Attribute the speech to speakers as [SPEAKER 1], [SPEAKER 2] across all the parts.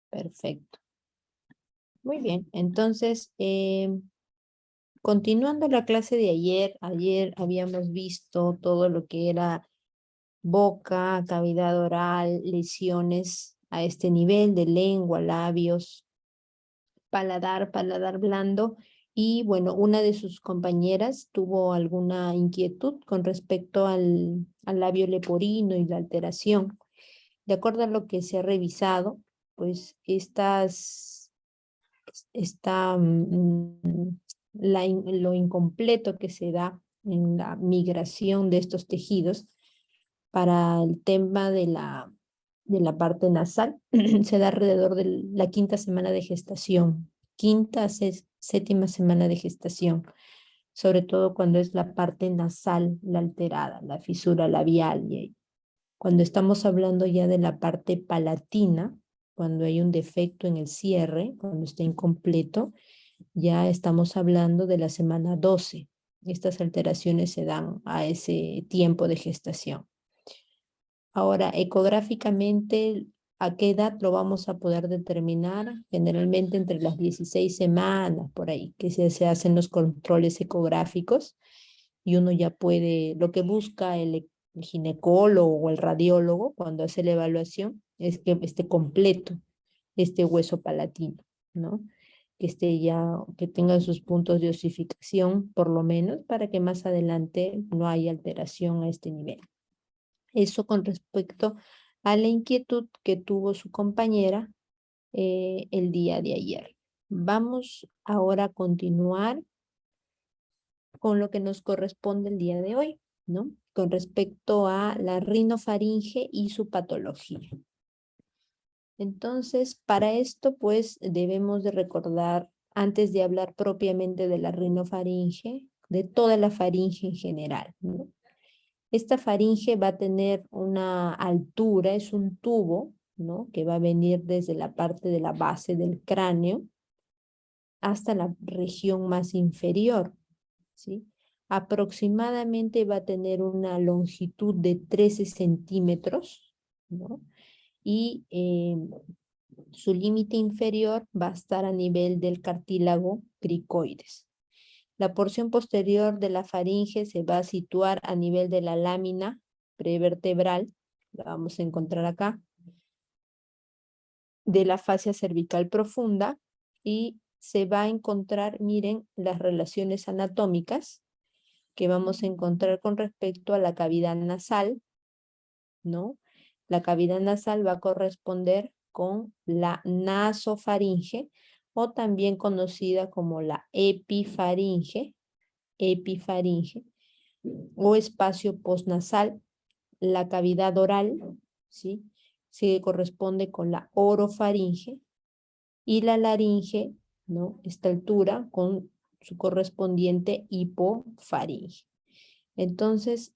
[SPEAKER 1] Perfecto. Muy bien. Entonces, continuando la clase de ayer habíamos visto todo lo que era boca, cavidad oral, lesiones a este nivel de lengua, labios, paladar blando. Y bueno, una de sus compañeras tuvo alguna inquietud con respecto al labio leporino y la alteración. De acuerdo a lo que se ha revisado, pues lo incompleto que se da en la migración de estos tejidos para el tema de la parte nasal se da alrededor de la quinta semana de gestación, séptima semana de gestación, sobre todo cuando es la parte nasal la alterada, la fisura labial. Y cuando estamos hablando ya de la parte palatina, cuando hay un defecto en el cierre, cuando está incompleto, ya estamos hablando de la semana 12. Estas alteraciones se dan a ese tiempo de gestación. Ahora, ecográficamente, ¿a qué edad lo vamos a poder determinar? Generalmente entre las 16 semanas, por ahí, que se hacen los controles ecográficos y uno ya puede, lo que busca el ginecólogo o el radiólogo cuando hace la evaluación es que esté completo este hueso palatino, ¿no? Que esté ya, que tenga sus puntos de osificación, por lo menos, para que más adelante no haya alteración a este nivel. Eso con respecto a la inquietud que tuvo su compañera el día de ayer. Vamos ahora a continuar con lo que nos corresponde el día de hoy, ¿no? Con respecto a la rinofaringe y su patología. Entonces, para esto, pues, debemos de recordar, antes de hablar propiamente de la rinofaringe, de toda la faringe en general, ¿no? Esta faringe va a tener una altura, es un tubo, ¿no? Que va a venir desde la parte de la base del cráneo hasta la región más inferior, ¿sí? Aproximadamente va a tener una longitud de 13 centímetros, ¿no? Y su límite inferior va a estar a nivel del cartílago cricoides. La porción posterior de la faringe se va a situar a nivel de la lámina prevertebral, la vamos a encontrar acá, de la fascia cervical profunda y se va a encontrar, miren, las relaciones anatómicas que vamos a encontrar con respecto a la cavidad nasal, ¿no? La cavidad nasal va a corresponder con la nasofaringe o también conocida como la epifaringe o espacio postnasal. La cavidad oral, ¿sí? Se corresponde con la orofaringe y la laringe, ¿no? Esta altura con su correspondiente hipofaringe. Entonces,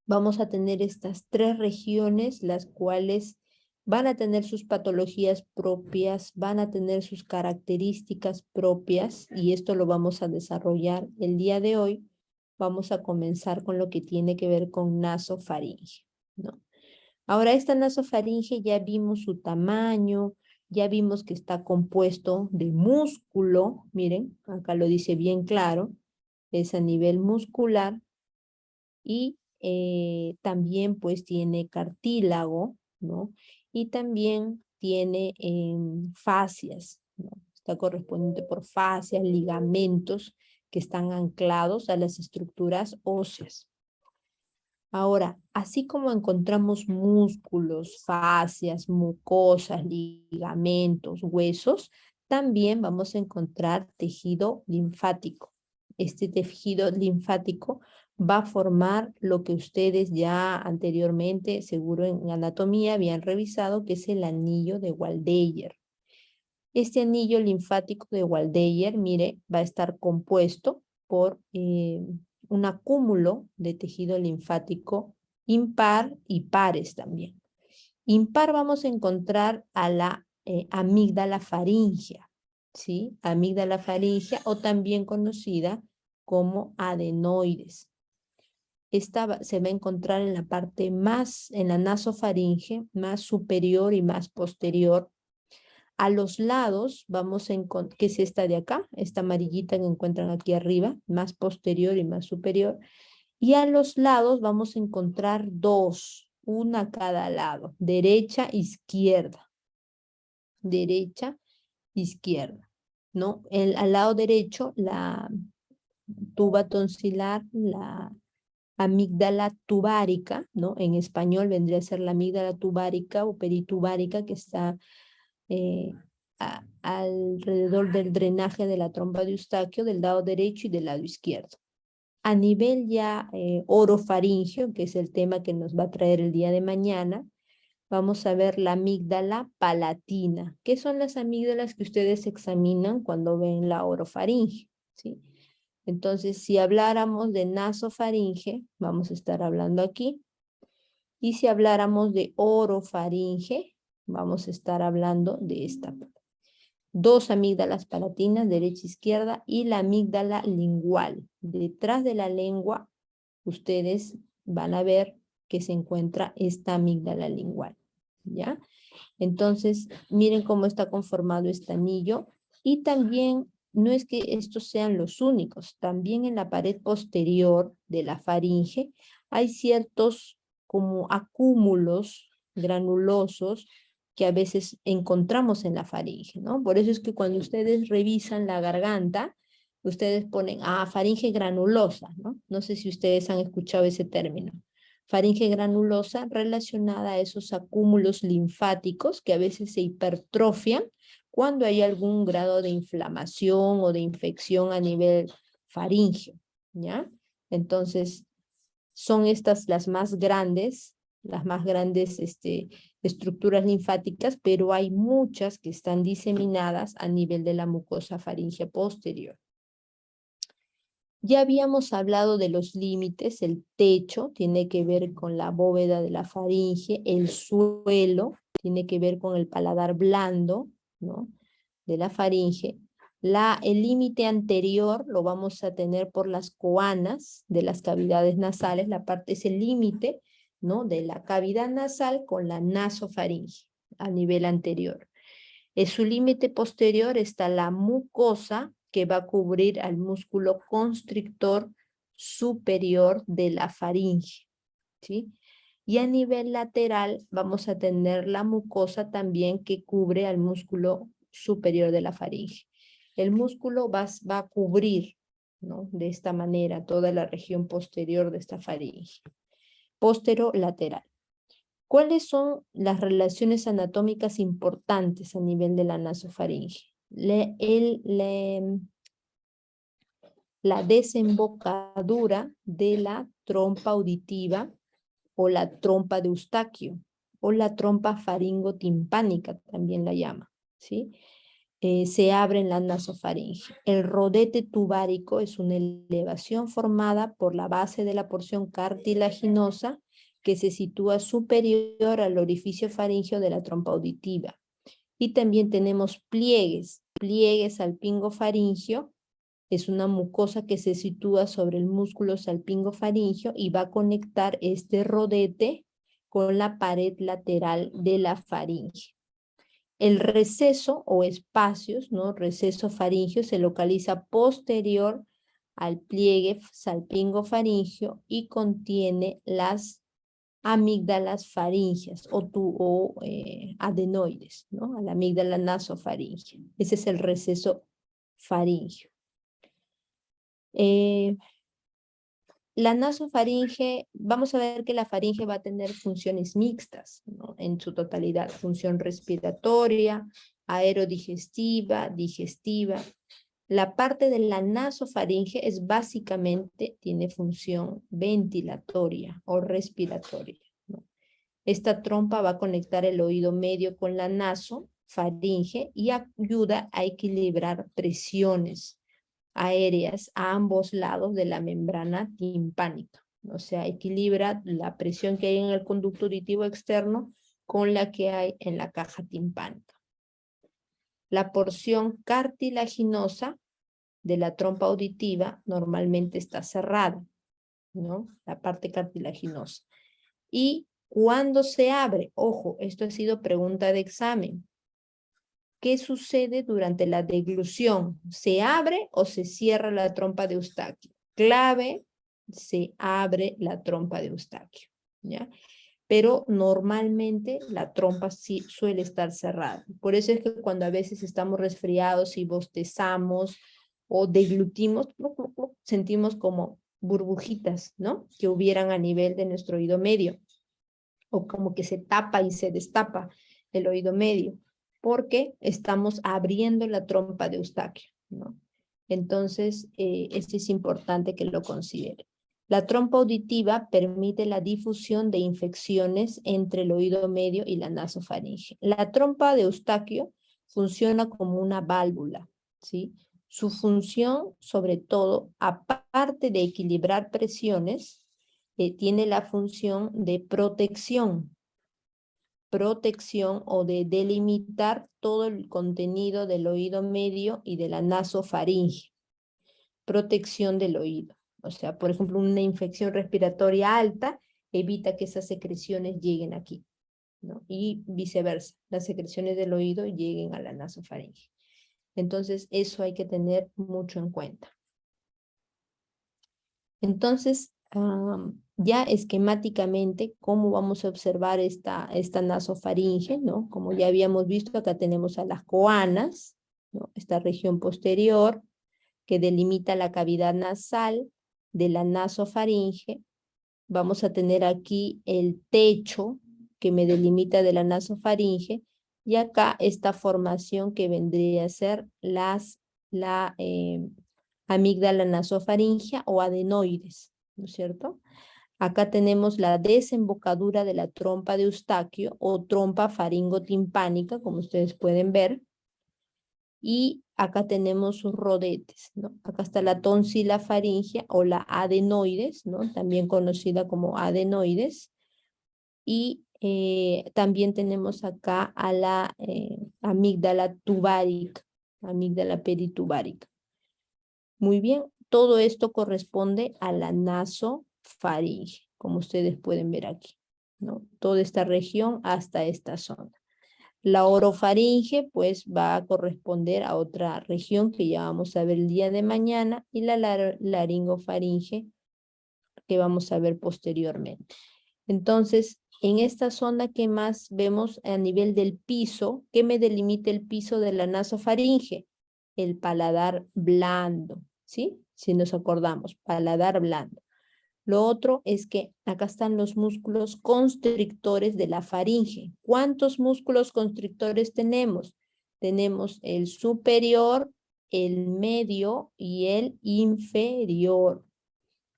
[SPEAKER 1] vamos a tener estas tres regiones, las cuales van a tener sus patologías propias, van a tener sus características propias, y esto lo vamos a desarrollar el día de hoy. Vamos a comenzar con lo que tiene que ver con nasofaringe, ¿no? Ahora, esta nasofaringe ya vimos su tamaño, ya vimos que está compuesto de músculo, miren, acá lo dice bien claro, es a nivel muscular, y también pues tiene cartílago, ¿no? Y también tiene fascias, ¿no? Está correspondiente por fascias, ligamentos que están anclados a las estructuras óseas. Ahora, así como encontramos músculos, fascias, mucosas, ligamentos, huesos, también vamos a encontrar tejido linfático. Este tejido linfático va a formar lo que ustedes ya anteriormente, seguro en anatomía, habían revisado, que es el anillo de Waldeyer. Este anillo linfático de Waldeyer, mire, va a estar compuesto por un acúmulo de tejido linfático impar y pares también. Impar vamos a encontrar a la amígdala faríngea, ¿sí? Amígdala faríngea, o también conocida como adenoides. esta se va a encontrar en la parte más, en la nasofaringe, más superior y más posterior. A los lados vamos a encontrar, que es esta de acá, esta amarillita que encuentran aquí arriba, más posterior y más superior. Y a los lados vamos a encontrar dos, una a cada lado, derecha, izquierda, derecha, izquierda, ¿no? Al lado derecho, la tuba tonsilar, la amígdala tubárica, ¿no? En español vendría a ser la amígdala tubárica o peritubárica que está alrededor del drenaje de la trompa de Eustaquio del lado derecho y del lado izquierdo. A nivel ya orofaringeo, que es el tema que nos va a traer el día de mañana, vamos a ver la amígdala palatina. ¿Qué son las amígdalas que ustedes examinan cuando ven la orofaringe? ¿Sí? Entonces, si habláramos de nasofaringe, vamos a estar hablando aquí. Y si habláramos de orofaringe, vamos a estar hablando de esta parte. Dos amígdalas palatinas, derecha e izquierda, y la amígdala lingual. Detrás de la lengua, ustedes van a ver que se encuentra esta amígdala lingual, ¿ya? Entonces, miren cómo está conformado este anillo. Y también, no es que estos sean los únicos, también en la pared posterior de la faringe hay ciertos como acúmulos granulosos que a veces encontramos en la faringe, ¿no? Por eso es que cuando ustedes revisan la garganta, ustedes ponen, faringe granulosa, ¿no? No sé si ustedes han escuchado ese término. Faringe granulosa relacionada a esos acúmulos linfáticos que a veces se hipertrofian cuando hay algún grado de inflamación o de infección a nivel faríngeo, ¿ya? Entonces, son estas las más grandes estructuras linfáticas, pero hay muchas que están diseminadas a nivel de la mucosa faríngea posterior. Ya habíamos hablado de los límites, el techo tiene que ver con la bóveda de la faringe, el suelo tiene que ver con el paladar blando, ¿no? De la faringe. El límite anterior lo vamos a tener por las coanas de las cavidades nasales, la parte es el límite, ¿no? De la cavidad nasal con la nasofaringe a nivel anterior. En su límite posterior está la mucosa que va a cubrir al músculo constrictor superior de la faringe, ¿sí? Y a nivel lateral vamos a tener la mucosa también que cubre al músculo superior de la faringe. El músculo va a cubrir, ¿no? De esta manera toda la región posterior de esta faringe. Posterolateral. ¿Cuáles son las relaciones anatómicas importantes a nivel de la nasofaringe? La desembocadura de la trompa auditiva o la trompa de Eustaquio o la trompa faringotimpánica, también la llama, ¿sí? Se abre en la nasofaringe. El rodete tubárico es una elevación formada por la base de la porción cartilaginosa que se sitúa superior al orificio faríngeo de la trompa auditiva. Y también tenemos pliegues salpingofaringio, es una mucosa que se sitúa sobre el músculo salpingofaringio y va a conectar este rodete con la pared lateral de la faringe. El receso o espacios, ¿no? Receso faríngeo se localiza posterior al pliegue salpingofaringio y contiene las amígdalas faringeas o adenoides, ¿no? A la amígdala nasofaringea. Ese es el receso faríngeo. La nasofaringe, vamos a ver que la faringe va a tener funciones mixtas, ¿no? En su totalidad, función respiratoria, aerodigestiva, digestiva. La parte de la nasofaringe es básicamente, tiene función ventilatoria o respiratoria, ¿no? Esta trompa va a conectar el oído medio con la nasofaringe y ayuda a equilibrar presiones aéreas a ambos lados de la membrana timpánica. O sea, equilibra la presión que hay en el conducto auditivo externo con la que hay en la caja timpánica. La porción cartilaginosa de la trompa auditiva normalmente está cerrada. ¿no? La parte cartilaginosa. Y cuando se abre, ojo, esto ha sido pregunta de examen. ¿Qué sucede durante la deglución? ¿Se abre o se cierra la trompa de Eustaquio? Clave, se abre la trompa de Eustaquio, ¿ya? Pero normalmente la trompa sí suele estar cerrada. Por eso es que cuando a veces estamos resfriados y bostezamos o deglutimos, sentimos como burbujitas, ¿no? Que hubieran a nivel de nuestro oído medio, o como que se tapa y se destapa el oído medio, porque estamos abriendo la trompa de Eustaquio, ¿no? Entonces, esto es importante que lo considere. La trompa auditiva permite la difusión de infecciones entre el oído medio y la nasofaringe. La trompa de Eustaquio funciona como una válvula, ¿sí? Su función, sobre todo, aparte de equilibrar presiones, tiene la función de protección o de delimitar todo el contenido del oído medio y de la nasofaringe. Protección del oído. O sea, por ejemplo, una infección respiratoria alta evita que esas secreciones lleguen aquí, ¿no? Y viceversa, las secreciones del oído lleguen a la nasofaringe. Entonces, eso hay que tener mucho en cuenta. Entonces, ya esquemáticamente, ¿cómo vamos a observar esta nasofaringe, ¿no? Como ya habíamos visto, acá tenemos a las coanas, ¿no? Esta región posterior que delimita la cavidad nasal de la nasofaringe. Vamos a tener aquí el techo que me delimita de la nasofaringe, y acá esta formación que vendría a ser la amígdala nasofaringea o adenoides, ¿no es cierto? Acá tenemos la desembocadura de la trompa de Eustaquio o trompa faringotimpánica, como ustedes pueden ver. Y acá tenemos sus rodetes, ¿no? Acá está la tonsila faríngea o la adenoides, ¿no? También conocida como adenoides. Y también tenemos acá a la amígdala tubárica, amígdala peritubárica. Muy bien, todo esto corresponde a la nasofaringe, como ustedes pueden ver aquí, ¿no? Toda esta región hasta esta zona. La orofaringe, pues, va a corresponder a otra región que ya vamos a ver el día de mañana, y la laringofaringe, que vamos a ver posteriormente. Entonces, en esta zona, ¿qué más vemos a nivel del piso? ¿Qué me delimita el piso de la nasofaringe? El paladar blando, ¿sí? Si nos acordamos, paladar blando. Lo otro es que acá están los músculos constrictores de la faringe. ¿Cuántos músculos constrictores tenemos? Tenemos el superior, el medio y el inferior.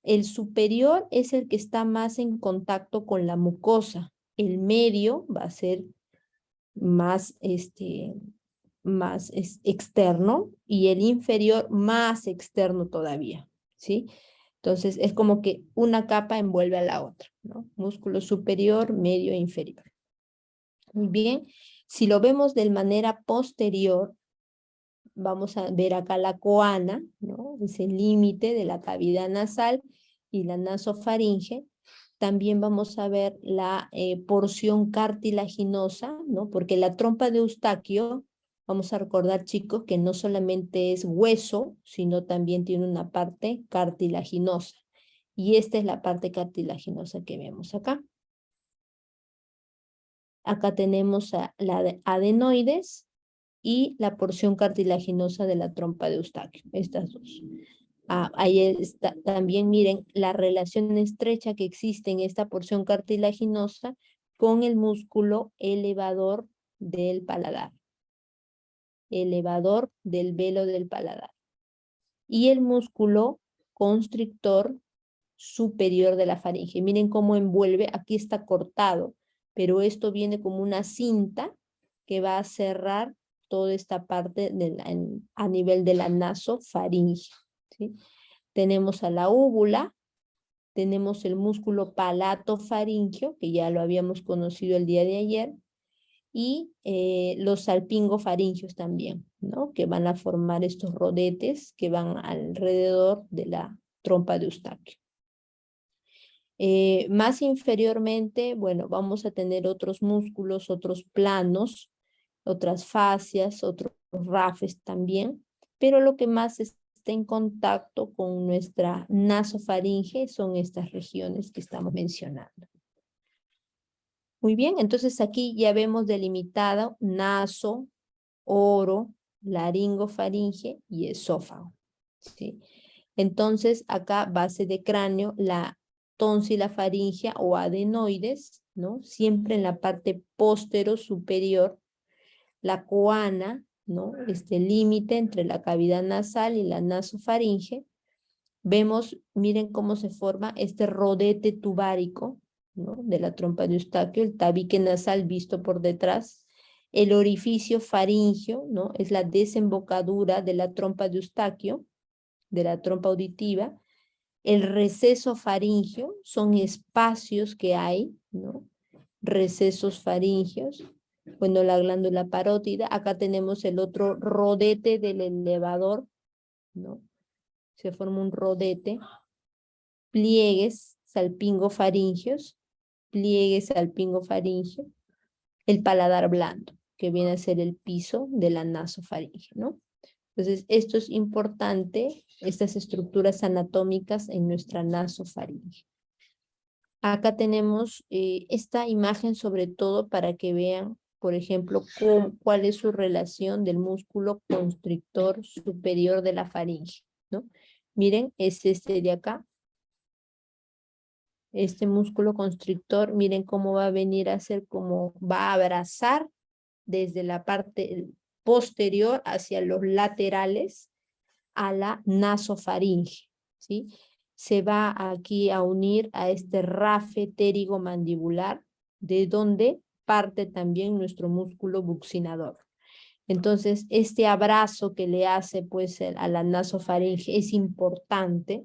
[SPEAKER 1] El superior es el que está más en contacto con la mucosa. El medio va a ser más, más externo, y el inferior más externo todavía, ¿sí? Entonces es como que una capa envuelve a la otra, ¿no? Músculo superior, medio e inferior. Muy bien. Si lo vemos de manera posterior, vamos a ver acá la coana, ¿no? Es el límite de la cavidad nasal y la nasofaringe. También vamos a ver la porción cartilaginosa, ¿no? Porque la trompa de Eustaquio, vamos a recordar, chicos, que no solamente es hueso, sino también tiene una parte cartilaginosa. Y esta es la parte cartilaginosa que vemos acá. Acá tenemos la adenoides y la porción cartilaginosa de la trompa de Eustaquio, estas dos. Ahí está, también miren la relación estrecha que existe en esta porción cartilaginosa con el músculo elevador del paladar, elevador del velo del paladar, y el músculo constrictor superior de la faringe. Miren cómo envuelve, aquí está cortado, pero esto viene como una cinta que va a cerrar toda esta parte a nivel de la nasofaringe, ¿sí? Tenemos a la úvula, tenemos el músculo palatofaringeo, que ya lo habíamos conocido el día de ayer, y los salpingofaringeos también, ¿no? Que van a formar estos rodetes que van alrededor de la trompa de Eustaquio. Más inferiormente, bueno, vamos a tener otros músculos, otros planos, otras fascias, otros rafes también, pero lo que más está en contacto con nuestra nasofaringe son estas regiones que estamos mencionando. Muy bien, entonces aquí ya vemos delimitado naso, oro, laringofaringe y esófago, ¿sí? Entonces acá base de cráneo, la tonsilafaringea o adenoides, ¿no? Siempre en la parte postero superior, la coana, ¿no? Este límite entre la cavidad nasal y la nasofaringe. Vemos, miren cómo se forma este rodete tubárico, ¿no? De la trompa de Eustaquio, el tabique nasal visto por detrás. El orificio faringio, ¿no? Es la desembocadura de la trompa de Eustaquio, de la trompa auditiva. El receso faringio son espacios que hay, ¿no? Recesos faringios. Bueno, la glándula parótida. Acá tenemos el otro rodete del elevador, ¿no? Se forma un rodete. Pliegues salpingofaringios, pliegues salpingofaringio. El paladar blando, que viene a ser el piso de la nasofaringe, ¿no? Entonces, esto es importante, estas estructuras anatómicas en nuestra nasofaringe. Acá tenemos esta imagen sobre todo para que vean, por ejemplo, cuál es su relación del músculo constrictor superior de la faringe, ¿no? Miren, es este de acá. Este músculo constrictor, miren cómo va a venir a ser como va a abrazar desde la parte posterior hacia los laterales a la nasofaringe, ¿sí? Se va aquí a unir a este rafe pterigomandibular, de donde parte también nuestro músculo buccinador. Entonces, este abrazo que le hace pues a la nasofaringe es importante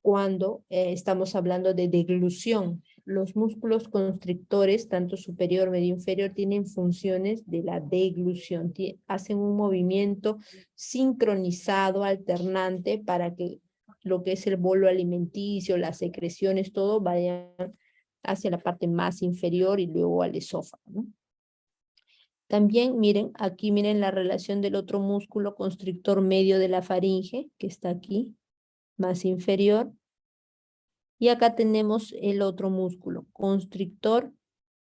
[SPEAKER 1] cuando estamos hablando de deglución. Los músculos constrictores, tanto superior, medio, inferior, tienen funciones de la deglución. Hacen un movimiento sincronizado, alternante, para que lo que es el bolo alimenticio, las secreciones, todo vayan hacia la parte más inferior y luego al esófago, ¿no? También miren, aquí miren la relación del otro músculo constrictor medio de la faringe, que está aquí, más inferior. Y acá tenemos el otro músculo, constrictor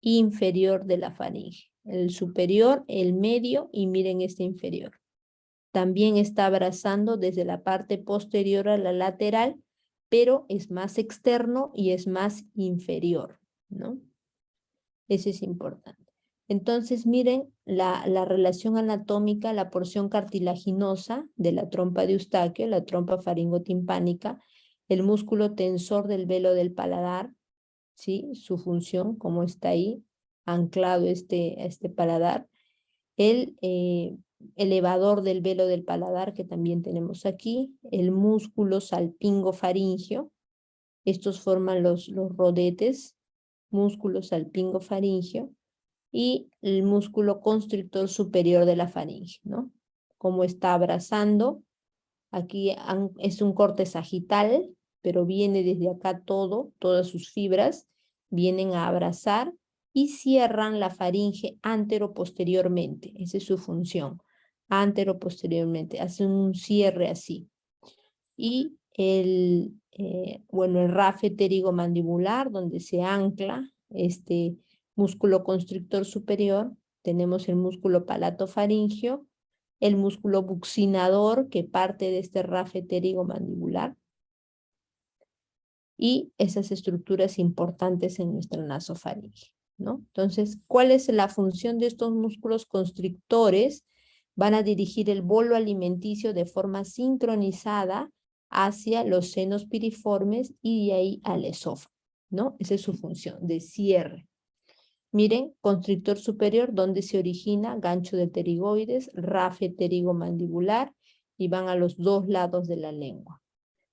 [SPEAKER 1] inferior de la faringe. El superior, el medio y miren este inferior. También está abrazando desde la parte posterior a la lateral, pero es más externo y es más inferior, ¿no? Eso es importante. Entonces, miren la relación anatómica, la porción cartilaginosa de la trompa de Eustaquio, la trompa faringotimpánica, el músculo tensor del velo del paladar, ¿sí? Su función, como está ahí, anclado este paladar. El elevador del velo del paladar, que también tenemos aquí. El músculo salpingofaringio. Estos forman los rodetes, músculo salpingofaringio. Y el músculo constrictor superior de la faringe, ¿no? Como está abrazando, aquí es un corte sagital, pero viene desde acá todas sus fibras, vienen a abrazar y cierran la faringe antero-posteriormente. Esa es su función, antero-posteriormente, hacen un cierre así. Y el rafe pterigomandibular, donde se ancla este músculo constrictor superior, tenemos el músculo palatofaringio, el músculo buccinador que parte de este rafe pterigomandibular y esas estructuras importantes en nuestra nasofaringe, ¿no? Entonces, ¿cuál es la función de estos músculos constrictores? Van a dirigir el bolo alimenticio de forma sincronizada hacia los senos piriformes y de ahí al esófago, ¿no? Esa es su función de cierre. Miren, constrictor superior, donde se origina gancho de pterigoides, rafe pterigomandibular y van a los dos lados de la lengua,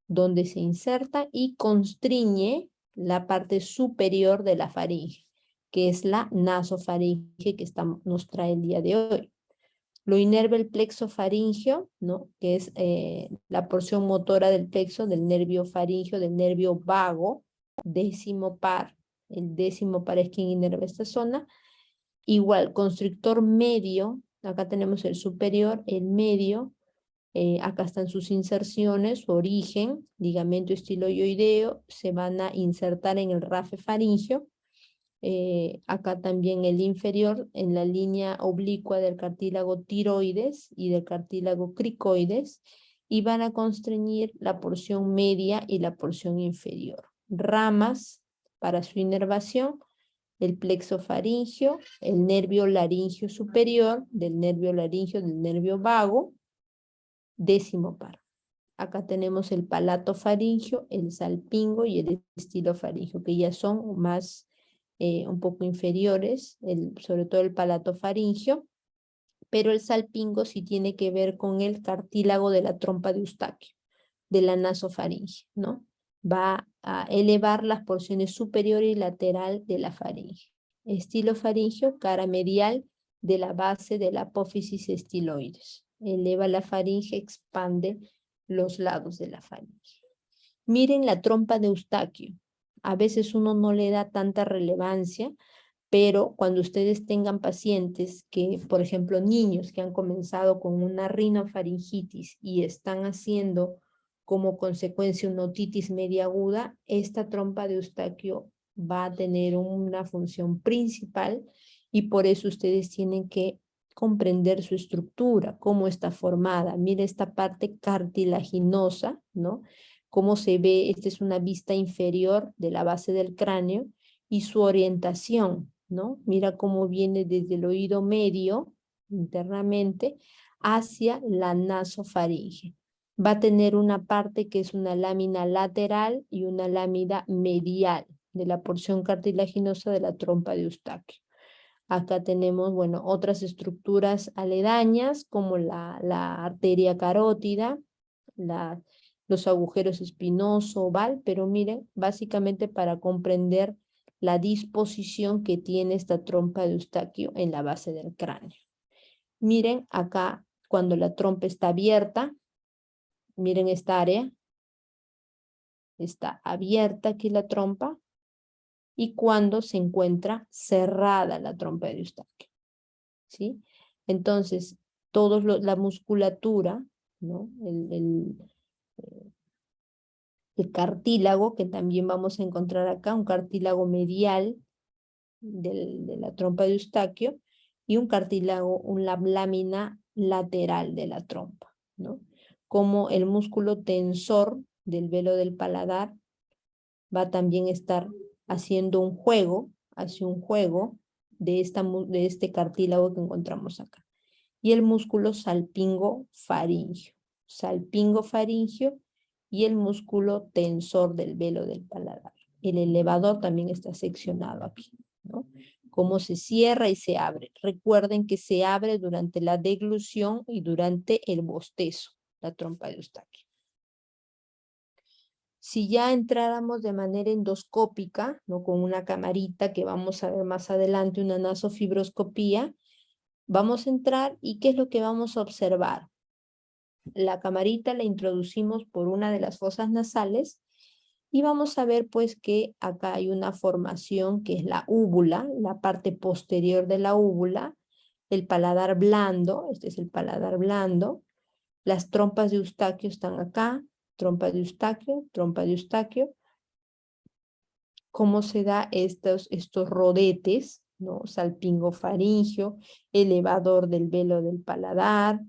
[SPEAKER 1] donde se inserta y constriñe la parte superior de la faringe, que es la nasofaringe que nos trae el día de hoy. Lo inerva el plexo faringio, ¿no? Que es la porción motora del plexo, del nervio faringio, del nervio vago, décimo par. El décimo par es quien inerva esta zona. Igual, constrictor medio, acá tenemos el superior, el medio, acá están sus inserciones, su origen, ligamento estiloioideo, se van a insertar en el rafe faríngeo. Acá también el inferior, en la línea oblicua del cartílago tiroides y del cartílago cricoides, y van a constreñir la porción media y la porción inferior. Ramas para su inervación, el plexo faríngeo, el nervio laríngeo superior, del nervio laríngeo, del nervio vago, décimo par. Acá tenemos el palato faríngeo, el salpingo y el estilofaríngeo, que ya son más un poco inferiores, sobre todo el palato faríngeo, pero el salpingo sí tiene que ver con el cartílago de la trompa de Eustaquio, de la nasofaringe, ¿no? Va a elevar las porciones superior y lateral de la faringe. Estilofaringio, cara medial de la base de la apófisis estiloides. Eleva la faringe, expande los lados de la faringe. Miren la trompa de Eustaquio. A veces uno no le da tanta relevancia, pero cuando ustedes tengan pacientes que, por ejemplo, niños que han comenzado con una rinofaringitis y están haciendo como consecuencia una otitis media aguda, esta trompa de Eustaquio va a tener una función principal y por eso ustedes tienen que comprender su estructura, cómo está formada. Mire esta parte cartilaginosa, ¿no? Cómo se ve, esta es una vista inferior de la base del cráneo y su orientación, ¿no? Mira cómo viene desde el oído medio, internamente, hacia la nasofaringe. Va a tener una parte que es una lámina lateral y una lámina medial de la porción cartilaginosa de la trompa de Eustaquio. Acá tenemos, bueno, otras estructuras aledañas como la arteria carótida, los agujeros espinoso, oval, pero miren, básicamente para comprender la disposición que tiene esta trompa de Eustaquio en la base del cráneo. Miren acá, cuando la trompa está abierta, miren esta área, está abierta aquí la trompa, y cuando se encuentra cerrada la trompa de Eustaquio, ¿sí? Entonces, la musculatura, ¿no? El cartílago, que también vamos a encontrar acá, un cartílago medial de la trompa de Eustaquio, y un cartílago, una lámina lateral de la trompa, ¿no? Como el músculo tensor del velo del paladar va a también estar haciendo un juego, hace un juego de este cartílago que encontramos acá. Y el músculo salpingo faríngeo y el músculo tensor del velo del paladar. El elevador también está seccionado aquí, ¿no? Cómo se cierra y se abre. Recuerden que se abre durante la deglución y durante el bostezo, la trompa de Eustaquio. Si ya entráramos de manera endoscópica, ¿no? Con una camarita que vamos a ver más adelante, una nasofibroscopía, vamos a entrar y ¿qué es lo que vamos a observar? La camarita la introducimos por una de las fosas nasales y vamos a ver pues que acá hay una formación que es la úvula, la parte posterior de la úvula, el paladar blando, este es el paladar blando, las trompas de Eustaquio están acá, trompa de Eustaquio, cómo se da estos rodetes, ¿no? Salpingofaringio, elevador del velo del paladar,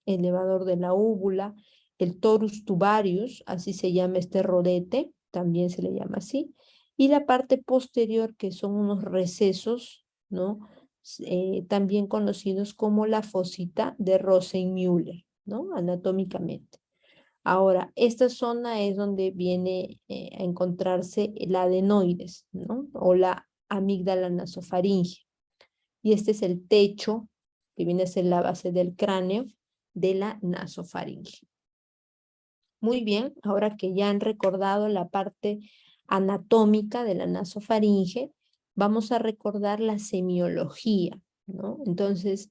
[SPEAKER 1] elevador de la úvula, el torus tubarius, así se llama este rodete, también se le llama así, y la parte posterior que son unos recesos, ¿no? También conocidos como la fosita de Rosenmüller, ¿no? Anatómicamente. Ahora, esta zona es donde viene a encontrarse el adenoides, ¿no? O la amígdala nasofaringe. Y este es el techo que viene a ser la base del cráneo de la nasofaringe. Muy bien, ahora que ya han recordado la parte anatómica de la nasofaringe, vamos a recordar la semiología, ¿no? Entonces,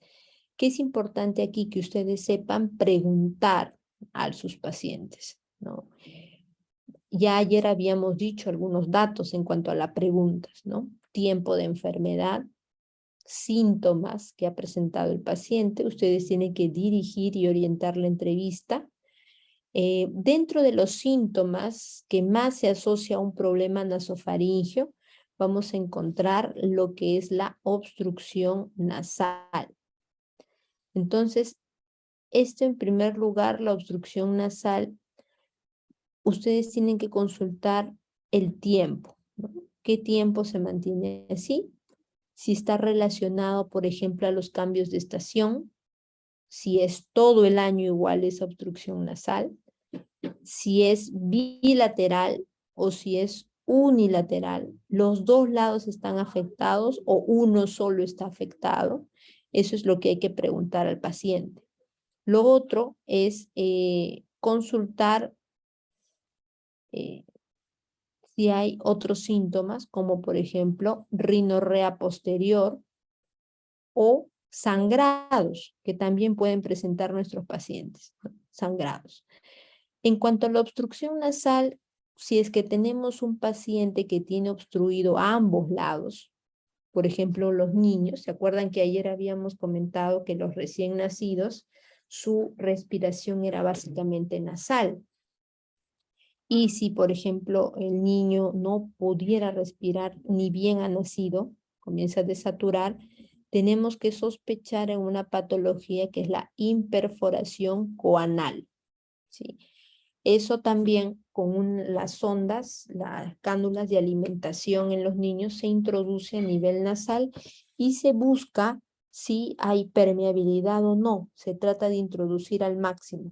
[SPEAKER 1] ¿qué es importante aquí? Que ustedes sepan preguntar a sus pacientes, ¿no? Ya ayer habíamos dicho algunos datos en cuanto a las preguntas, ¿no? Tiempo de enfermedad, síntomas que ha presentado el paciente. Ustedes tienen que dirigir y orientar la entrevista. Dentro de los síntomas que más se asocia a un problema nasofaringeo, vamos a encontrar lo que es la obstrucción nasal. Entonces, esto en primer lugar, la obstrucción nasal, ustedes tienen que consultar el tiempo, ¿no? ¿Qué tiempo se mantiene así? Si está relacionado, por ejemplo, a los cambios de estación, si es todo el año igual esa obstrucción nasal, si es bilateral o si es unilateral, los dos lados están afectados o uno solo está afectado. Eso es lo que hay que preguntar al paciente. Lo otro es consultar si hay otros síntomas, como por ejemplo rinorrea posterior o sangrados, que también pueden presentar nuestros pacientes, ¿no? Sangrados. En cuanto a la obstrucción nasal, si es que tenemos un paciente que tiene obstruido ambos lados, por ejemplo, los niños, ¿se acuerdan que ayer habíamos comentado que los recién nacidos, su respiración era básicamente nasal? Y si, por ejemplo, el niño no pudiera respirar ni bien ha nacido, comienza a desaturar, tenemos que sospechar en una patología que es la imperforación coanal, ¿sí? Eso también con las sondas, las cánulas de alimentación en los niños se introduce a nivel nasal y se busca si hay permeabilidad o no. Se trata de introducir al máximo.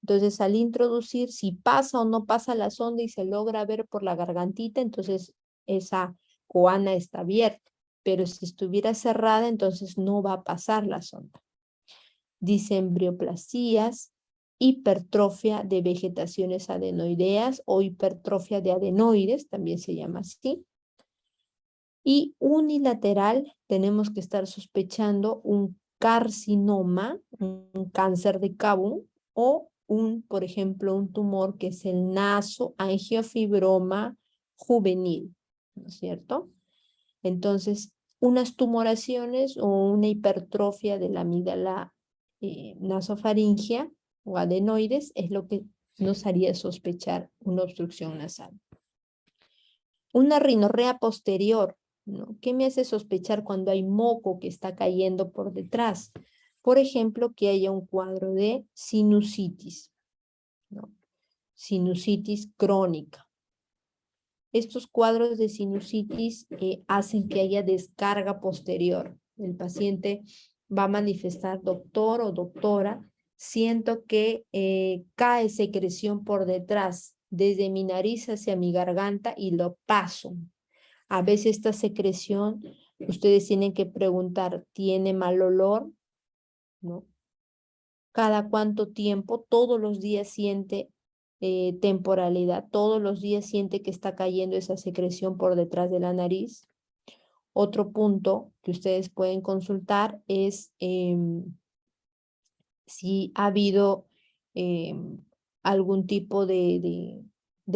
[SPEAKER 1] Entonces, al introducir, si pasa o no pasa la sonda y se logra ver por la gargantita, entonces esa coana está abierta. Pero si estuviera cerrada, entonces no va a pasar la sonda. Dice embrioplastías, hipertrofia de vegetaciones adenoideas o hipertrofia de adenoides, también se llama así. Y unilateral, tenemos que estar sospechando un carcinoma, un cáncer de Cabum, o por ejemplo, un tumor que es el nasoangiofibroma juvenil, ¿no es cierto? Entonces, unas tumoraciones o una hipertrofia de la amígdala nasofaringea o adenoides es lo que nos haría sospechar una obstrucción nasal. Una rinorrea posterior, ¿no? ¿Qué me hace sospechar cuando hay moco que está cayendo por detrás? Por ejemplo, que haya un cuadro de sinusitis, ¿no? Sinusitis crónica. Estos cuadros de sinusitis hacen que haya descarga posterior. El paciente va a manifestar, doctor o doctora, siento que cae secreción por detrás, desde mi nariz hacia mi garganta y lo paso. A veces esta secreción, ustedes tienen que preguntar, ¿tiene mal olor? ¿No? ¿Cada cuánto tiempo? Todos los días siente temporalidad, todos los días siente que está cayendo esa secreción por detrás de la nariz. Otro punto que ustedes pueden consultar es si ha habido algún tipo de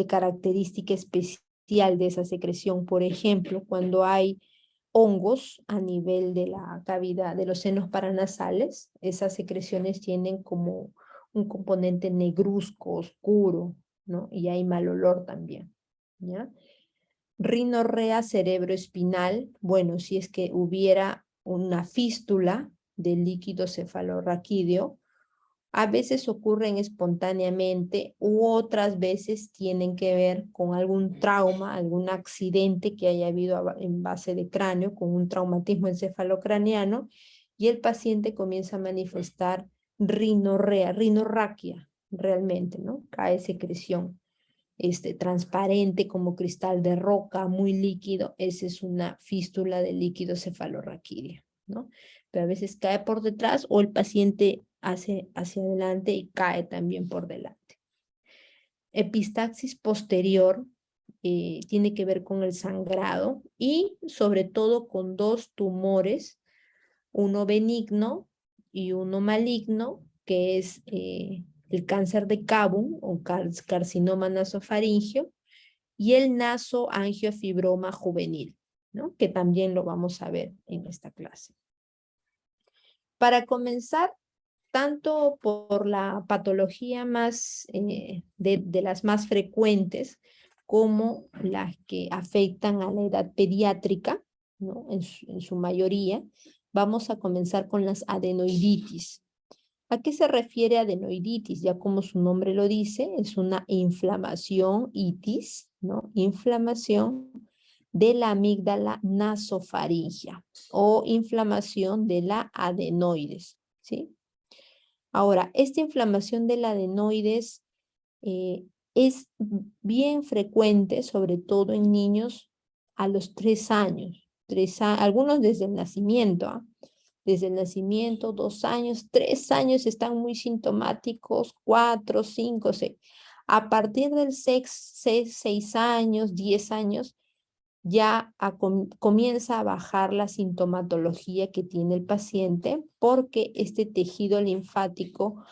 [SPEAKER 1] característica especial de esa secreción. Por ejemplo, cuando hay hongos a nivel de la cavidad de los senos paranasales, esas secreciones tienen como un componente negruzco, oscuro, ¿no? Y hay mal olor también, ¿ya? Rinorrea cerebroespinal, bueno, si es que hubiera una fístula del líquido cefalorraquídeo, a veces ocurren espontáneamente u otras veces tienen que ver con algún trauma, algún accidente que haya habido en base de cráneo, con un traumatismo encefalocraneano, y el paciente comienza a manifestar rinorrea, rinorraquia, realmente, ¿no? Cae secreción transparente como cristal de roca, muy líquido, esa es una fístula del líquido cefalorraquídeo, ¿no? Pero a veces cae por detrás o el paciente hace hacia adelante y cae también por delante. Epistaxis posterior tiene que ver con el sangrado y sobre todo con dos tumores, uno benigno y uno maligno, que es el cáncer de Kabum o carcinoma nasofaríngeo y el nasoangiofibroma juvenil, ¿no? Que también lo vamos a ver en esta clase. Para comenzar, tanto por la patología más, de las más frecuentes, como las que afectan a la edad pediátrica, ¿no? En su mayoría, vamos a comenzar con las adenoiditis. ¿A qué se refiere adenoiditis? Ya como su nombre lo dice, es una inflamación, itis, ¿no? Inflamación de la amígdala nasofaringea o inflamación de la adenoides, ¿sí? Ahora, esta inflamación del adenoides es bien frecuente, sobre todo en niños a los 3 años. Algunos desde el nacimiento, ¿ah? Desde el nacimiento, 2 años, 3 años están muy sintomáticos, 4, 5, 6. A partir del 6 años, 10 años, ya comienza a bajar la sintomatología que tiene el paciente porque este tejido linfático,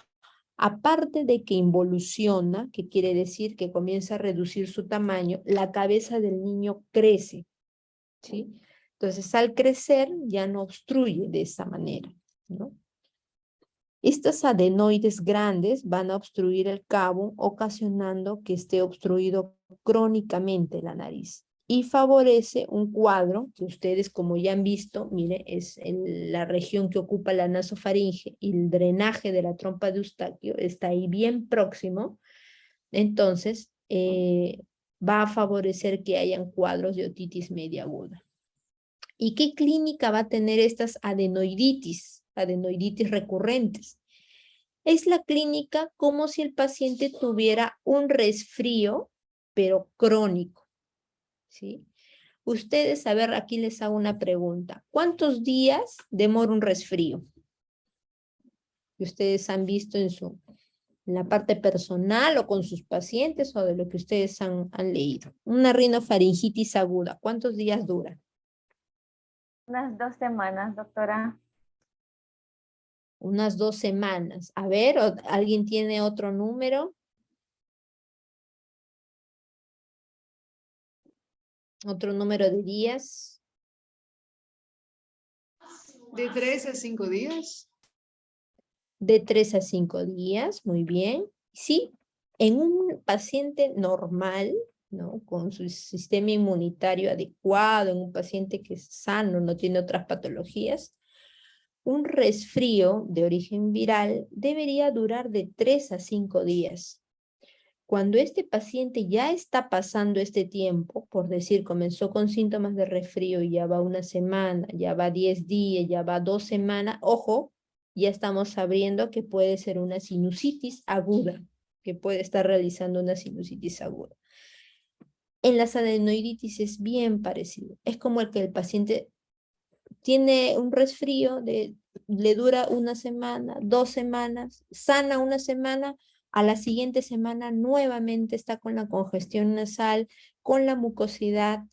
[SPEAKER 1] aparte de que involuciona, que quiere decir que comienza a reducir su tamaño, la cabeza del niño crece, ¿sí? Entonces, al crecer ya no obstruye de esa manera, ¿no? Estas adenoides grandes van a obstruir el cabo, ocasionando que esté obstruido crónicamente la nariz. Y favorece un cuadro que ustedes, como ya han visto, mire, es en la región que ocupa la nasofaringe y el drenaje de la trompa de Eustaquio está ahí bien próximo. Entonces, va a favorecer que hayan cuadros de otitis media aguda. ¿Y qué clínica va a tener estas adenoiditis recurrentes? Es la clínica como si el paciente tuviera un resfrío, pero crónico, ¿sí? Ustedes, a ver, aquí les hago una pregunta. ¿Cuántos días demora un resfrío? Que ustedes han visto en la parte personal o con sus pacientes o de lo que ustedes han leído. Una rinofaringitis aguda, ¿cuántos días dura?
[SPEAKER 2] Unas 2 semanas, doctora.
[SPEAKER 1] Unas 2 semanas. A ver, ¿alguien tiene otro número? ¿Otro número de días?
[SPEAKER 3] De 3 a 5 días.
[SPEAKER 1] De 3 a 5 días, muy bien. Sí, en un paciente normal, ¿no? Con su sistema inmunitario adecuado, en un paciente que es sano, no tiene otras patologías, un resfrío de origen viral debería durar de 3 a 5 días. Cuando este paciente ya está pasando este tiempo, por decir, comenzó con síntomas de resfrío y ya va 1 semana, ya va 10 días, ya va 2 semanas, ojo, ya estamos sabiendo que puede ser una sinusitis aguda, que puede estar realizando una sinusitis aguda. En las adenoiditis es bien parecido. Es como el que el paciente tiene un resfrío, le dura 1 semana, 2 semanas, sana 1 semana, a la siguiente semana nuevamente está con la congestión nasal, con la mucosidad,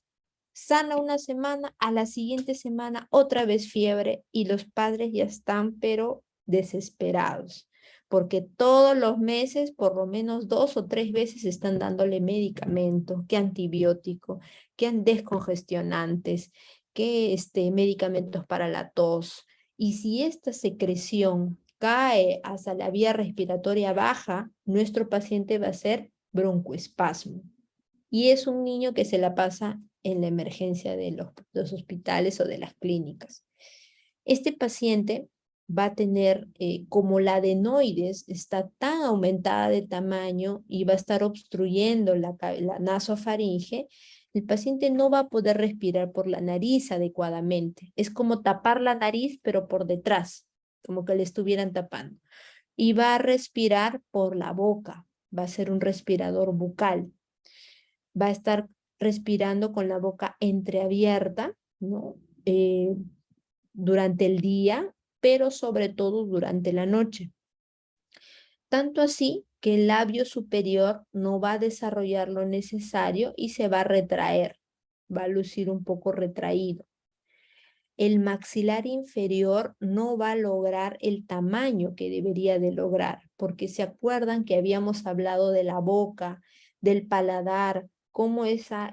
[SPEAKER 1] sana 1 semana, a la siguiente semana otra vez fiebre y los padres ya están pero desesperados, porque todos los meses por lo menos 2 o 3 veces están dándole medicamentos, que antibiótico, que descongestionantes, que medicamentos para la tos. Y si esta secreción cae hasta la vía respiratoria baja, nuestro paciente va a ser broncoespasmo. Y es un niño que se la pasa en la emergencia de los hospitales o de las clínicas. Este paciente va a tener, como la adenoides está tan aumentada de tamaño y va a estar obstruyendo la nasofaringe, el paciente no va a poder respirar por la nariz adecuadamente. Es como tapar la nariz, pero por detrás, como que le estuvieran tapando. Y va a respirar por la boca, va a ser un respirador bucal. Va a estar respirando con la boca entreabierta, ¿no? Durante el día, pero sobre todo durante la noche. Tanto así que el labio superior no va a desarrollar lo necesario y se va a retraer, va a lucir un poco retraído. el maxilar inferior no va a lograr el tamaño que debería de lograr, porque se acuerdan que habíamos hablado de la boca, del paladar, cómo esa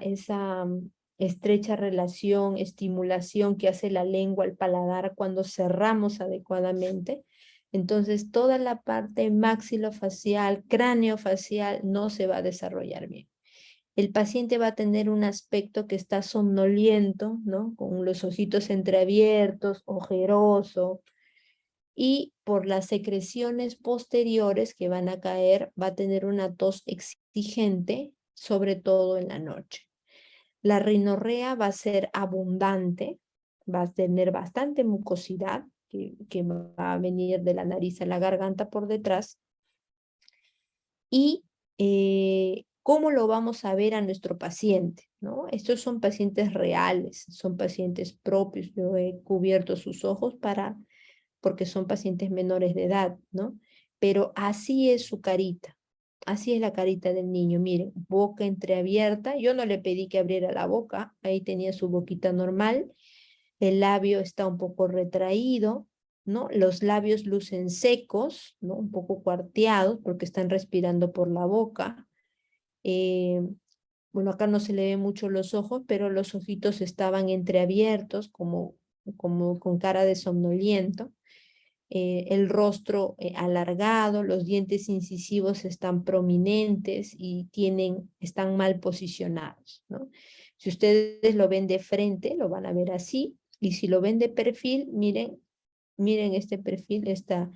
[SPEAKER 1] estrecha relación, estimulación que hace la lengua al paladar cuando cerramos adecuadamente. Entonces, toda la parte maxilofacial, craneofacial, no se va a desarrollar bien. El paciente va a tener un aspecto que está somnoliento, ¿no? Con los ojitos entreabiertos, ojeroso, y por las secreciones posteriores que van a caer, va a tener una tos exigente, sobre todo en la noche. La rinorrea va a ser abundante, va a tener bastante mucosidad, que va a venir de la nariz a la garganta por detrás. Y cómo lo vamos a ver a nuestro paciente, ¿no? Estos son pacientes reales, son pacientes propios. Yo he cubierto sus ojos porque son pacientes menores de edad, ¿no? Pero así es su carita, así es la carita del niño. Miren, boca entreabierta. Yo no le pedí que abriera la boca, ahí tenía su boquita normal. El labio está un poco retraído, ¿no? Los labios lucen secos, ¿no? Un poco cuarteados porque están respirando por la boca. Bueno, acá no se le ve mucho los ojos, pero los ojitos estaban entreabiertos, como con cara de somnoliento. El rostro alargado, los dientes incisivos están prominentes y están mal posicionados, ¿no? Si ustedes lo ven de frente, lo van a ver así, y si lo ven de perfil, miren este perfil, esta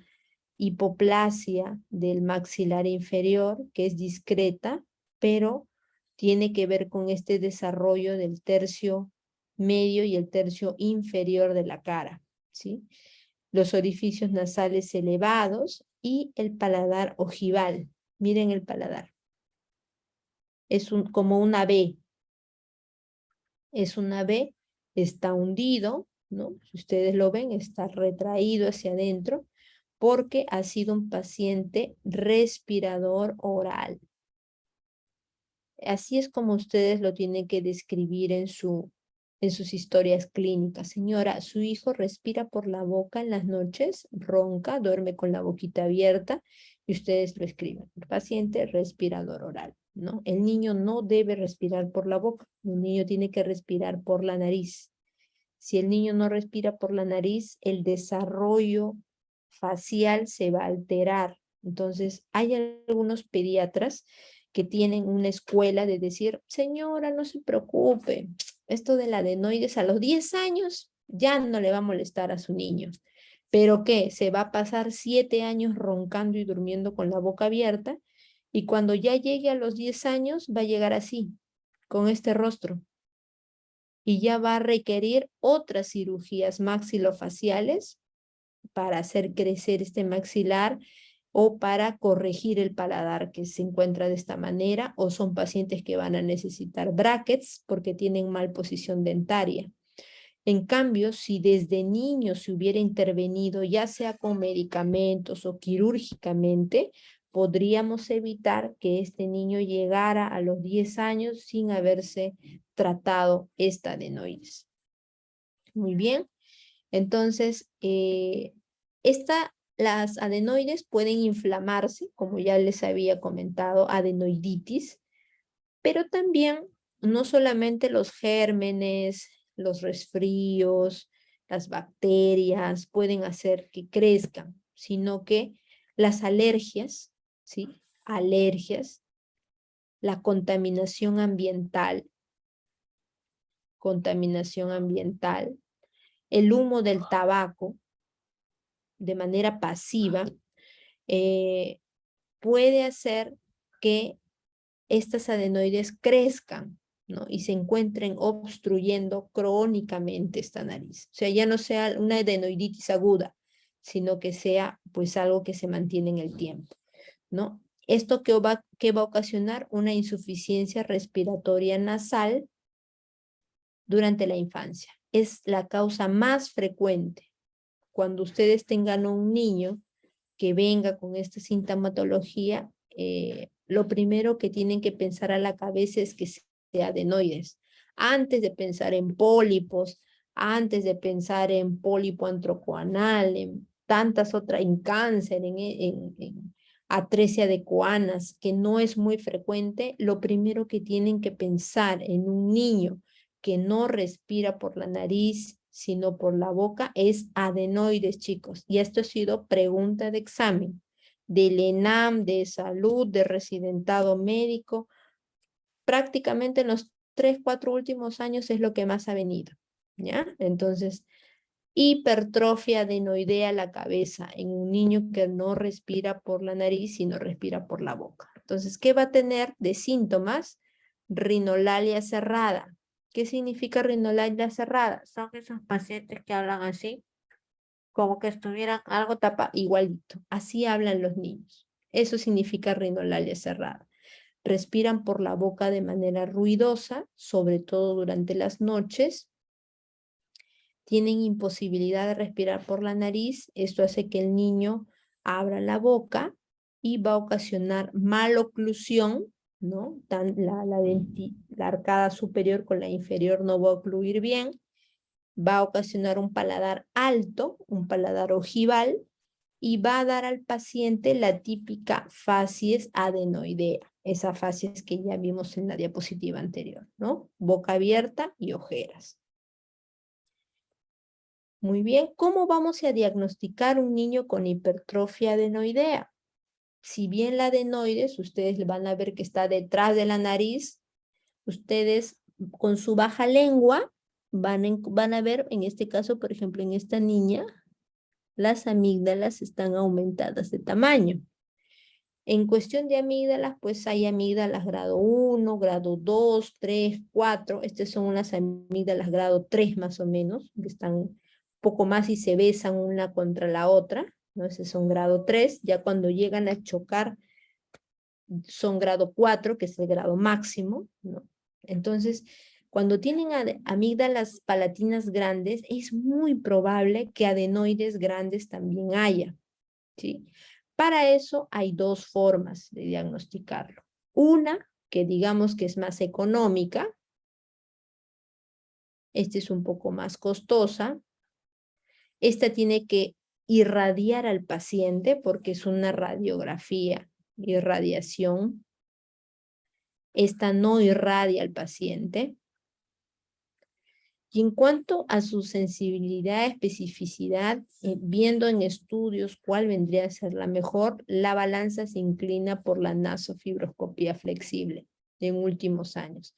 [SPEAKER 1] hipoplasia del maxilar inferior, que es discreta, pero tiene que ver con este desarrollo del tercio medio y el tercio inferior de la cara, ¿sí? Los orificios nasales elevados y el paladar ojival. Miren el paladar. Es como una B. Es una B, está hundido, ¿no? Si ustedes lo ven, está retraído hacia adentro porque ha sido un paciente respirador oral. Así es como ustedes lo tienen que describir en sus historias clínicas. Señora, su hijo respira por la boca en las noches, ronca, duerme con la boquita abierta y ustedes lo escriben. El paciente respirador oral, ¿no? El niño no debe respirar por la boca, el niño tiene que respirar por la nariz. Si el niño no respira por la nariz, el desarrollo facial se va a alterar. Entonces, hay algunos pediatras que tienen una escuela de decir, señora, no se preocupe, esto de la adenoides a los 10 años ya no le va a molestar a su niño. ¿Pero qué? Se va a pasar 7 años roncando y durmiendo con la boca abierta y cuando ya llegue a los 10 años va a llegar así, con este rostro. Y ya va a requerir otras cirugías maxilofaciales para hacer crecer este maxilar o para corregir el paladar que se encuentra de esta manera, o son pacientes que van a necesitar brackets porque tienen mal posición dentaria. En cambio, si desde niño se hubiera intervenido, ya sea con medicamentos o quirúrgicamente, podríamos evitar que este niño llegara a los 10 años sin haberse tratado esta adenoides. Muy bien. Entonces, las adenoides pueden inflamarse, como ya les había comentado, adenoiditis, pero también no solamente los gérmenes, los resfríos, las bacterias pueden hacer que crezcan, sino que las alergias, ¿sí? Alergias, la contaminación ambiental, el humo del tabaco de manera pasiva, puede hacer que estas adenoides crezcan, ¿no? Y se encuentren obstruyendo crónicamente esta nariz. O sea, ya no sea una adenoiditis aguda, sino que sea pues algo que se mantiene en el tiempo, ¿no? Esto que va a ocasionar una insuficiencia respiratoria nasal durante la infancia. Es la causa más frecuente. Cuando ustedes tengan un niño que venga con esta sintomatología, lo primero que tienen que pensar a la cabeza es que sea adenoides. Antes de pensar en pólipos, antes de pensar en pólipo antrocoanal, en tantas otras, en cáncer, en atresia de coanas, que no es muy frecuente, lo primero que tienen que pensar en un niño que no respira por la nariz, sino por la boca, es adenoides, chicos. Y esto ha sido pregunta de examen del ENAM, de salud, de residentado médico. Prácticamente en los 3, 4 últimos años es lo que más ha venido, ¿ya? Entonces, hipertrofia adenoidea a la cabeza en un niño que no respira por la nariz, sino respira por la boca. Entonces, ¿qué va a tener de síntomas? Rinolalia cerrada. ¿Qué significa rinolalia cerrada? Son esos pacientes que hablan así, como que estuvieran algo tapado, igualito. Así hablan los niños. Eso significa rinolalia cerrada. Respiran por la boca de manera ruidosa, sobre todo durante las noches. Tienen imposibilidad de respirar por la nariz. Esto hace que el niño abra la boca y va a ocasionar maloclusión, ¿no? La arcada superior con la inferior no va a ocluir bien. Va a ocasionar un paladar alto, un paladar ojival, y va a dar al paciente la típica facies adenoidea. Esa facies que ya vimos en la diapositiva anterior, ¿no? Boca abierta y ojeras. Muy bien, ¿cómo vamos a diagnosticar un niño con hipertrofia adenoidea? Si bien la adenoides, ustedes van a ver que está detrás de la nariz, ustedes con su baja lengua van a ver, en este caso, por ejemplo, en esta niña, las amígdalas están aumentadas de tamaño. En cuestión de amígdalas, pues hay amígdalas grado 1, grado 2, 3, 4. Estas son las amígdalas grado 3 más o menos, que están poco más y se besan una contra la otra, ¿no? Ese son grado 3. Ya cuando llegan a chocar son grado 4, que es el grado máximo, ¿no? Entonces, cuando tienen amígdalas palatinas grandes, es muy probable que adenoides grandes también haya, ¿sí? Para eso hay dos formas de diagnosticarlo. Una, que digamos que es más económica. Esta es un poco más costosa. Esta tiene que irradiar al paciente porque es una radiografía, irradiación. Esta no irradia al paciente. Y en cuanto a su sensibilidad, especificidad, viendo en estudios cuál vendría a ser la mejor, la balanza se inclina por la nasofibroscopía flexible en últimos años.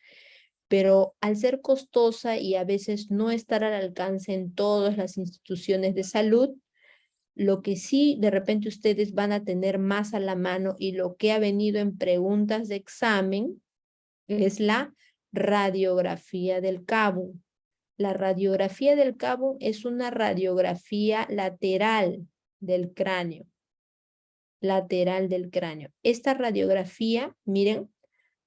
[SPEAKER 1] Pero al ser costosa y a veces no estar al alcance en todas las instituciones de salud, lo que sí de repente ustedes van a tener más a la mano y lo que ha venido en preguntas de examen es la radiografía del cabo. La radiografía del cabo es una radiografía lateral del cráneo. Lateral del cráneo. Esta radiografía, miren,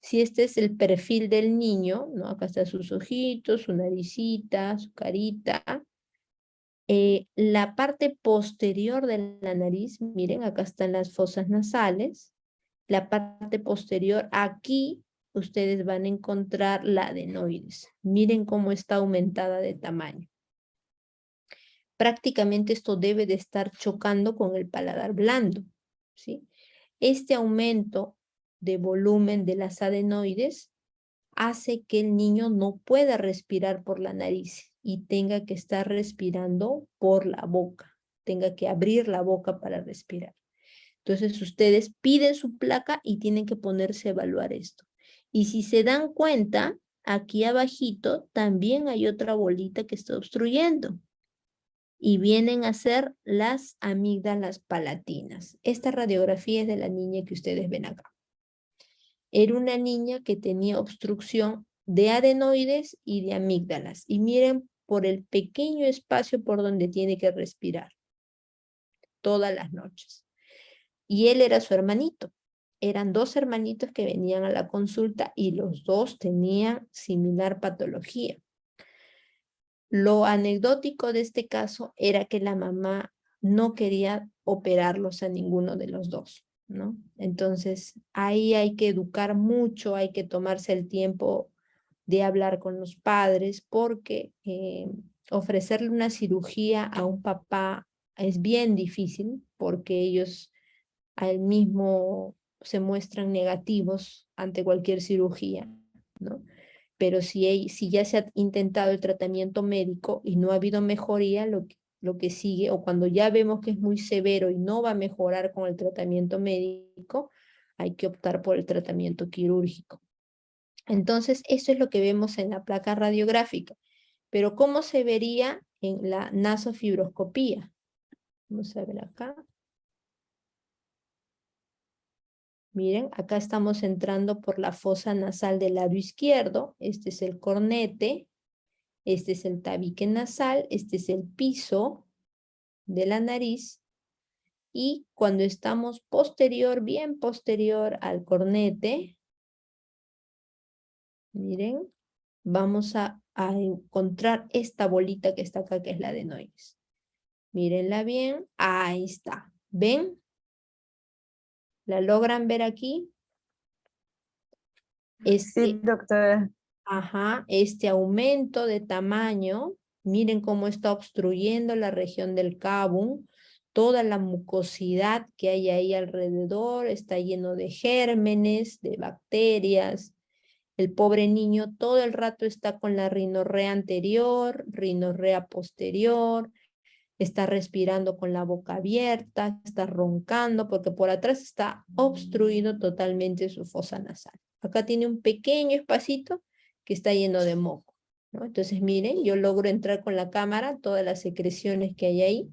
[SPEAKER 1] si este es el perfil del niño, ¿no? Acá están sus ojitos, su naricita, su carita. La parte posterior de la nariz, miren, acá están las fosas nasales. La parte posterior, aquí ustedes van a encontrar la adenoides. Miren cómo está aumentada de tamaño. Prácticamente esto debe de estar chocando con el paladar blando, ¿sí? Este aumento de volumen de las adenoides hace que el niño no pueda respirar por la nariz y tenga que estar respirando por la boca, tenga que abrir la boca para respirar. Entonces ustedes piden su placa y tienen que ponerse a evaluar esto. Y si se dan cuenta, aquí abajito también hay otra bolita que está obstruyendo. Y vienen a ser las amígdalas palatinas. Esta radiografía es de la niña que ustedes ven acá. Era una niña que tenía obstrucción de adenoides y de amígdalas. Y miren por el pequeño espacio por donde tiene que respirar todas las noches. Y él era su hermanito. Eran dos hermanitos que venían a la consulta y los dos tenían similar patología. Lo anecdótico de este caso era que la mamá no quería operarlos a ninguno de los dos, ¿no? Entonces, ahí hay que educar mucho, hay que tomarse el tiempo de hablar con los padres, porque ofrecerle una cirugía a un papá es bien difícil porque ellos al mismo se muestran negativos ante cualquier cirugía, ¿no? Pero si ya se ha intentado el tratamiento médico y no ha habido mejoría, lo que sigue, o cuando ya vemos que es muy severo y no va a mejorar con el tratamiento médico, hay que optar por el tratamiento quirúrgico. Entonces, eso es lo que vemos en la placa radiográfica. Pero ¿cómo se vería en la nasofibroscopía? Vamos a ver acá. Miren, acá estamos entrando por la fosa nasal del lado izquierdo. Este es el cornete, este es el tabique nasal, este es el piso de la nariz. Y cuando estamos posterior, bien posterior al cornete, miren, vamos a encontrar esta bolita que está acá, que es la adenoides. Mírenla bien, ahí está. ¿Ven? ¿La logran ver aquí?
[SPEAKER 2] Sí, doctora.
[SPEAKER 1] Este aumento de tamaño, miren cómo está obstruyendo la región del cabum, toda la mucosidad que hay ahí alrededor, está lleno de gérmenes, de bacterias. El pobre niño todo el rato está con la rinorrea anterior, rinorrea posterior, está respirando con la boca abierta, está roncando, porque por atrás está obstruido totalmente su fosa nasal. Acá tiene un pequeño espacito que está lleno de moco, ¿no? Entonces miren, yo logro entrar con la cámara, todas las secreciones que hay ahí.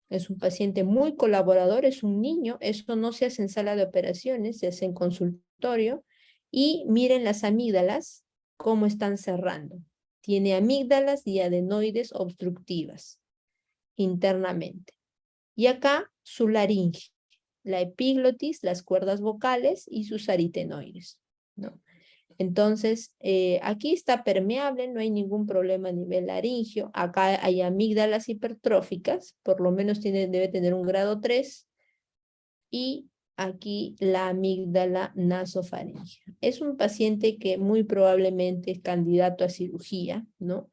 [SPEAKER 1] Es un paciente muy colaborador, es un niño, eso no se hace en sala de operaciones, se hace en consultorio. Y miren las amígdalas, cómo están cerrando. Tiene amígdalas y adenoides obstructivas internamente. Y acá su laringe, la epiglotis, las cuerdas vocales y sus aritenoides, ¿no? Entonces, aquí está permeable, no hay ningún problema a nivel laringio. Acá hay amígdalas hipertróficas, por lo menos debe tener un grado 3. Y aquí la amígdala nasofaringea. Es un paciente que muy probablemente es candidato a cirugía, ¿no?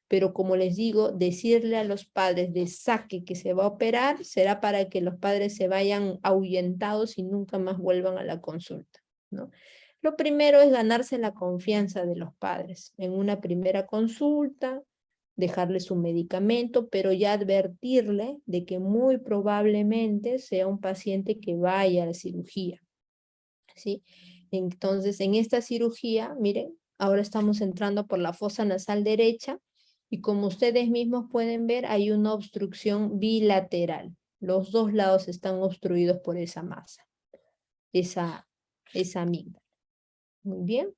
[SPEAKER 1] Pero como les digo, decirle a los padres de saque que se va a operar será para que los padres se vayan ahuyentados y nunca más vuelvan a la consulta, ¿no? Lo primero es ganarse la confianza de los padres en una primera consulta, dejarle su medicamento, pero ya advertirle de que muy probablemente sea un paciente que vaya a la cirugía, ¿sí? Entonces, en esta cirugía, miren, ahora estamos entrando por la fosa nasal derecha y como ustedes mismos pueden ver, hay una obstrucción bilateral. Los dos lados están obstruidos por esa masa, esa amígdala. Muy bien.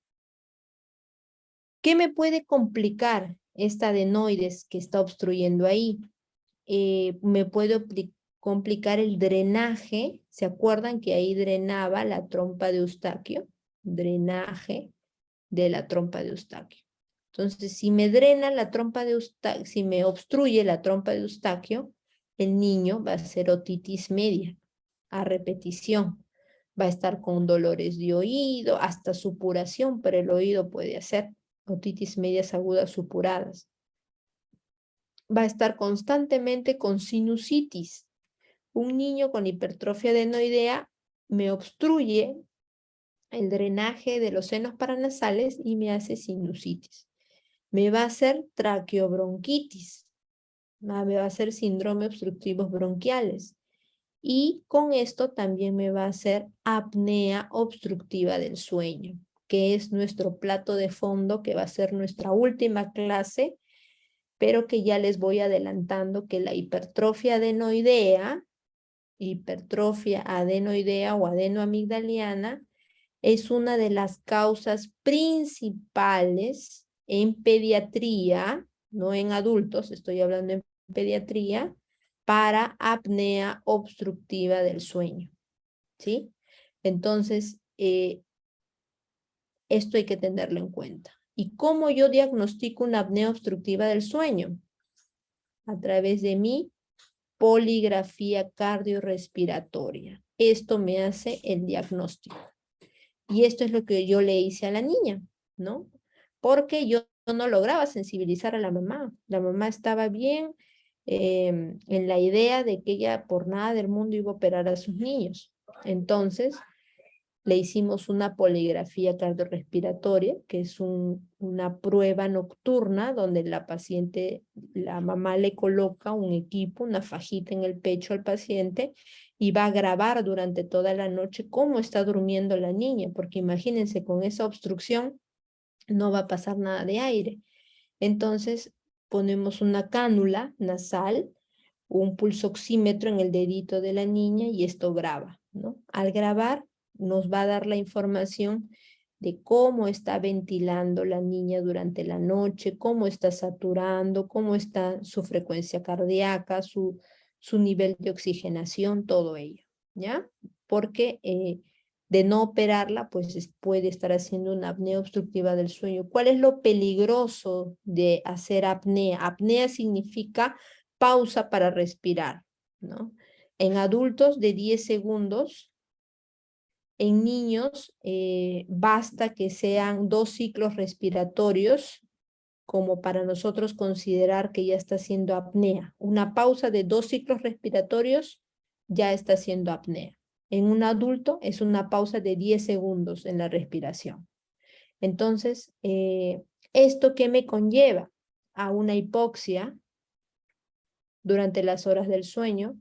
[SPEAKER 1] ¿Qué me puede complicar esta adenoides que está obstruyendo ahí? Me puede complicar el drenaje. ¿Se acuerdan que ahí drenaba la trompa de Eustaquio? Drenaje de la trompa de Eustaquio. Entonces, si me drena la trompa de Eustaquio, si me obstruye la trompa de Eustaquio, el niño va a hacer otitis media a repetición. Va a estar con dolores de oído, hasta supuración por el oído puede hacer. Otitis medias agudas supuradas. Va a estar constantemente con sinusitis. Un niño con hipertrofia adenoidea me obstruye el drenaje de los senos paranasales y me hace sinusitis. Me va a hacer traqueobronquitis. Me va a hacer síndrome obstructivos bronquiales. Y con esto también me va a hacer apnea obstructiva del sueño, que es nuestro plato de fondo, que va a ser nuestra última clase, pero que ya les voy adelantando que la hipertrofia adenoidea o adenoamigdaliana es una de las causas principales en pediatría, no en adultos, estoy hablando en pediatría, para apnea obstructiva del sueño, ¿sí? Entonces, esto hay que tenerlo en cuenta. ¿Y cómo yo diagnostico una apnea obstructiva del sueño? A través de mi poligrafía cardiorrespiratoria. Esto me hace el diagnóstico. Y esto es lo que yo le hice a la niña, ¿no? Porque yo no lograba sensibilizar a la mamá. La mamá estaba bien en la idea de que ella por nada del mundo iba a operar a sus niños. Entonces, le hicimos una poligrafía cardiorrespiratoria, que es una prueba nocturna donde la paciente, la mamá le coloca un equipo, una fajita en el pecho al paciente y va a grabar durante toda la noche cómo está durmiendo la niña, porque imagínense, con esa obstrucción no va a pasar nada de aire. Entonces, ponemos una cánula nasal, un pulsoxímetro en el dedito de la niña y esto graba, ¿no? Al grabar, nos va a dar la información de cómo está ventilando la niña durante la noche, cómo está saturando, cómo está su frecuencia cardíaca, su nivel de oxigenación, todo ello, ¿ya? Porque de no operarla, pues puede estar haciendo una apnea obstructiva del sueño. ¿Cuál es lo peligroso de hacer apnea? Apnea significa pausa para respirar, ¿no? En adultos de 10 segundos, en niños basta que sean 2 ciclos respiratorios como para nosotros considerar que ya está haciendo apnea. Una pausa de 2 ciclos respiratorios ya está haciendo apnea. En un adulto es una pausa de 10 segundos en la respiración. Entonces, ¿esto qué me conlleva? A una hipoxia durante las horas del sueño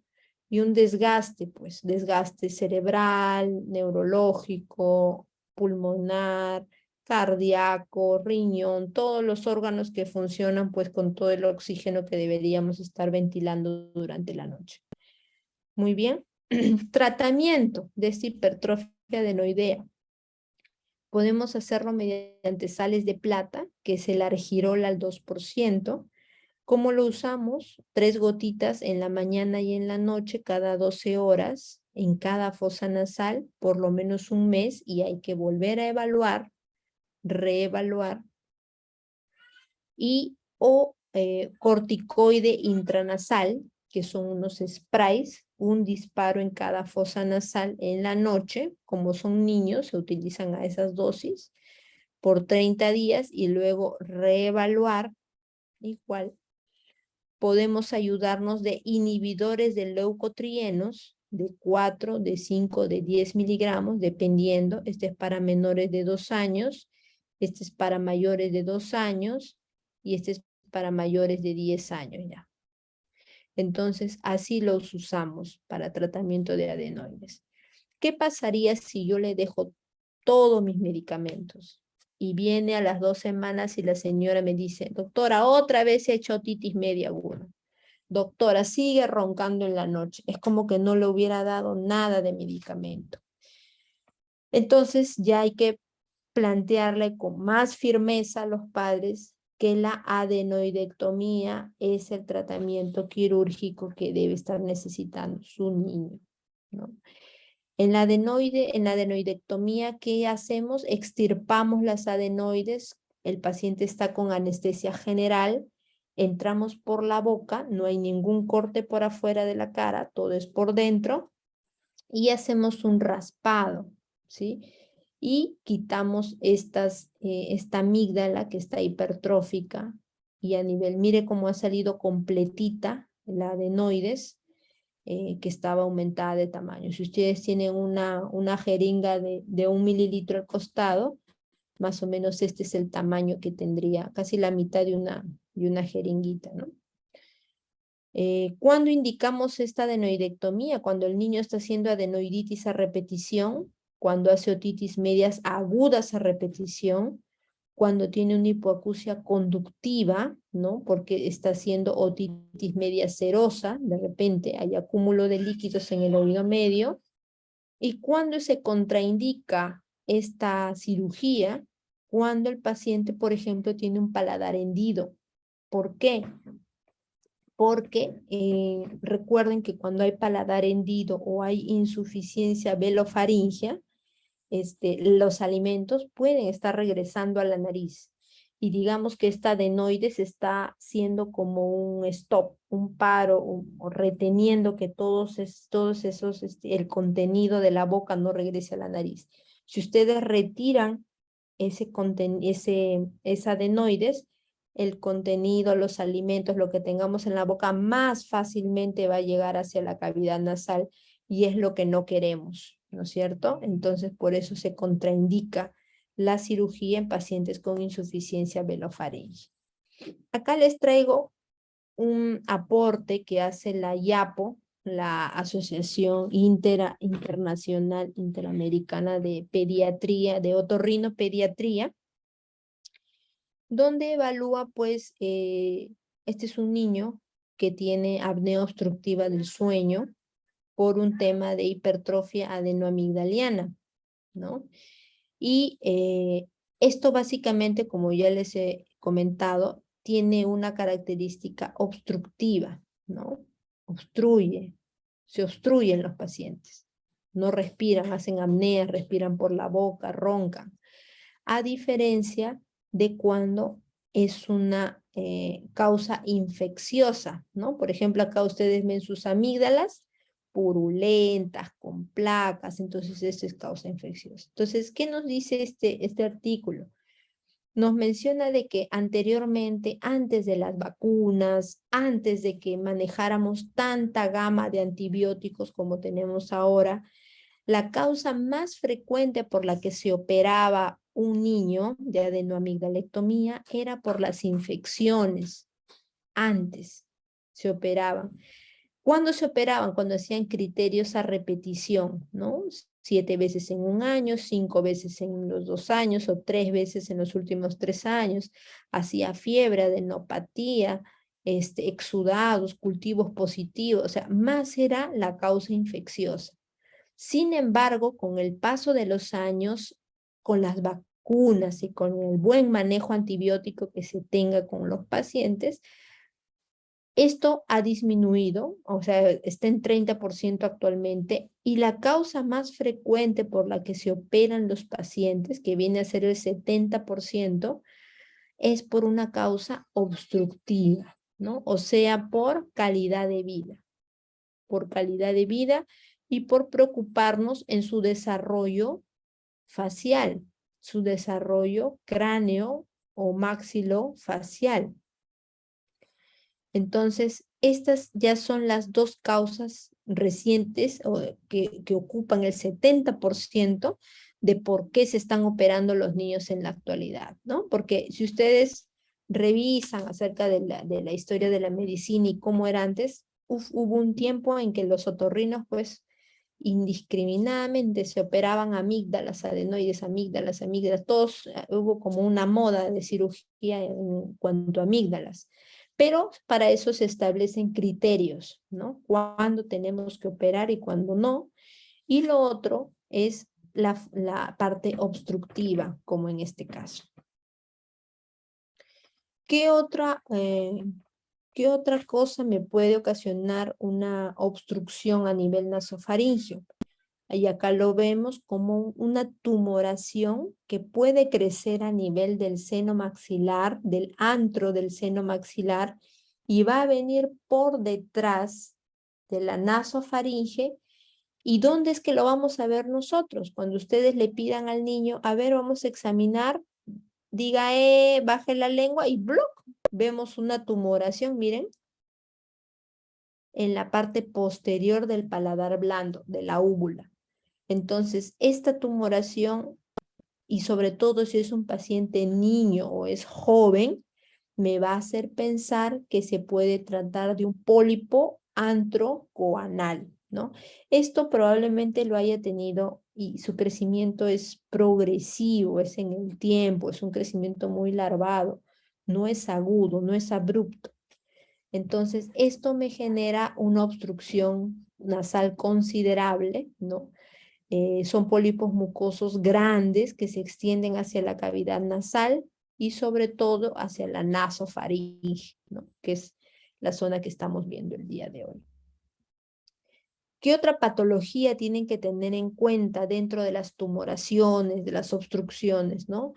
[SPEAKER 1] y un desgaste, pues desgaste cerebral, neurológico, pulmonar, cardíaco, riñón, todos los órganos que funcionan pues con todo el oxígeno que deberíamos estar ventilando durante la noche. Muy bien. Tratamiento de esta hipertrofia adenoidea. Podemos hacerlo mediante sales de plata, que es el argirol al 2%. ¿Cómo lo usamos? 3 gotitas en la mañana y en la noche cada 12 horas en cada fosa nasal, por lo menos un mes, y hay que volver a evaluar, reevaluar, y o corticoide intranasal, que son unos sprays, un disparo en cada fosa nasal en la noche, como son niños, se utilizan a esas dosis por 30 días y luego reevaluar igual. Podemos ayudarnos de inhibidores de leucotrienos de 4, de 5, de 10 miligramos, dependiendo. Este es para menores de 2 años, este es para mayores de 2 años y este es para mayores de 10 años ya. Entonces, así los usamos para tratamiento de adenoides. ¿Qué pasaría si yo le dejo todos mis medicamentos? Y viene a las 2 semanas y la señora me dice, doctora, otra vez he hecho otitis media aguda. Doctora, sigue roncando en la noche. Es como que no le hubiera dado nada de medicamento. Entonces ya hay que plantearle con más firmeza a los padres que la adenoidectomía es el tratamiento quirúrgico que debe estar necesitando su niño, ¿no? En la adenoidectomía, ¿qué hacemos? Extirpamos las adenoides, el paciente está con anestesia general, entramos por la boca, no hay ningún corte por afuera de la cara, todo es por dentro, y hacemos un raspado, ¿sí? Y quitamos esta amígdala que está hipertrófica, y a nivel, mire cómo ha salido completita la adenoides, que estaba aumentada de tamaño. Si ustedes tienen una jeringa de 1 mililitro al costado, más o menos este es el tamaño que tendría, casi la mitad de una jeringuita, ¿no? ¿Cuándo indicamos esta adenoidectomía? Cuando el niño está haciendo adenoiditis a repetición, cuando hace otitis medias agudas a repetición, cuando tiene una hipoacusia conductiva, ¿no? Porque está haciendo otitis media serosa, de repente hay acúmulo de líquidos en el oído medio, y cuando se contraindica esta cirugía, cuando el paciente, por ejemplo, tiene un paladar hendido. ¿Por qué? Porque recuerden que cuando hay paladar hendido o hay insuficiencia velofaringea, los alimentos pueden estar regresando a la nariz. Y digamos que esta adenoides está siendo como un stop, un paro, o reteniendo que todos esos, el contenido de la boca no regrese a la nariz. Si ustedes retiran esa adenoides, el contenido, los alimentos, lo que tengamos en la boca, más fácilmente va a llegar hacia la cavidad nasal y es lo que no queremos, ¿no es cierto? Entonces, por eso se contraindica la cirugía en pacientes con insuficiencia velofaringea. Acá les traigo un aporte que hace la IAPO, la Asociación Internacional Interamericana de Pediatría, de Otorrinopediatría, donde evalúa, pues, este es un niño que tiene apnea obstructiva del sueño por un tema de hipertrofia adenoamigdaliana, ¿no? Y esto básicamente, como ya les he comentado, tiene una característica obstructiva, ¿no? Se obstruyen los pacientes. No respiran, hacen apnea, respiran por la boca, roncan. A diferencia de cuando es una causa infecciosa, ¿no? Por ejemplo, acá ustedes ven sus amígdalas purulentas, con placas, entonces esto es causa infecciosa. Entonces, ¿qué nos dice este artículo? Nos menciona de que anteriormente, antes de las vacunas, antes de que manejáramos tanta gama de antibióticos como tenemos ahora, la causa más frecuente por la que se operaba un niño de adenoamigdalectomía era por las infecciones. Antes se operaban. ¿Cuándo se operaban? Cuando hacían criterios a repetición, ¿no? 7 veces en un año, 5 veces en los 2 años o 3 veces en los últimos 3 años. Hacía fiebre, adenopatía, exudados, cultivos positivos, o sea, más era la causa infecciosa. Sin embargo, con el paso de los años, con las vacunas y con el buen manejo antibiótico que se tenga con los pacientes, esto ha disminuido, o sea, está en 30% actualmente, y la causa más frecuente por la que se operan los pacientes, que viene a ser el 70%, es por una causa obstructiva, ¿no? O sea, por calidad de vida y por preocuparnos en su desarrollo facial, su desarrollo cráneo o maxilofacial. Entonces, estas ya son las dos causas recientes que ocupan el 70% de por qué se están operando los niños en la actualidad, ¿no? Porque si ustedes revisan acerca de la historia de la medicina y cómo era antes, hubo un tiempo en que los otorrinos, pues, indiscriminadamente se operaban amígdalas, adenoides, amígdalas, todos, hubo como una moda de cirugía en cuanto a amígdalas. Pero para eso se establecen criterios, ¿no? Cuándo tenemos que operar y cuándo no. Y lo otro es la parte obstructiva, como en este caso. ¿Qué otra cosa me puede ocasionar una obstrucción a nivel nasofaringeo? Y acá lo vemos como una tumoración que puede crecer a nivel del seno maxilar, del antro del seno maxilar, y va a venir por detrás de la nasofaringe. ¿Y dónde es que lo vamos a ver nosotros? Cuando ustedes le pidan al niño, a ver, vamos a examinar, diga, baje la lengua y ¡bloc! Vemos una tumoración, miren, en la parte posterior del paladar blando, de la úvula. Entonces, esta tumoración, y sobre todo si es un paciente niño o es joven, me va a hacer pensar que se puede tratar de un pólipo antrocoanal, ¿no? Esto probablemente lo haya tenido y su crecimiento es progresivo, es en el tiempo, es un crecimiento muy larvado, no es agudo, no es abrupto. Entonces, esto me genera una obstrucción nasal considerable, ¿no? Son pólipos mucosos grandes que se extienden hacia la cavidad nasal y sobre todo hacia la nasofaringe, ¿no? Que es la zona que estamos viendo el día de hoy. ¿Qué otra patología tienen que tener en cuenta dentro de las tumoraciones, de las obstrucciones, ¿no?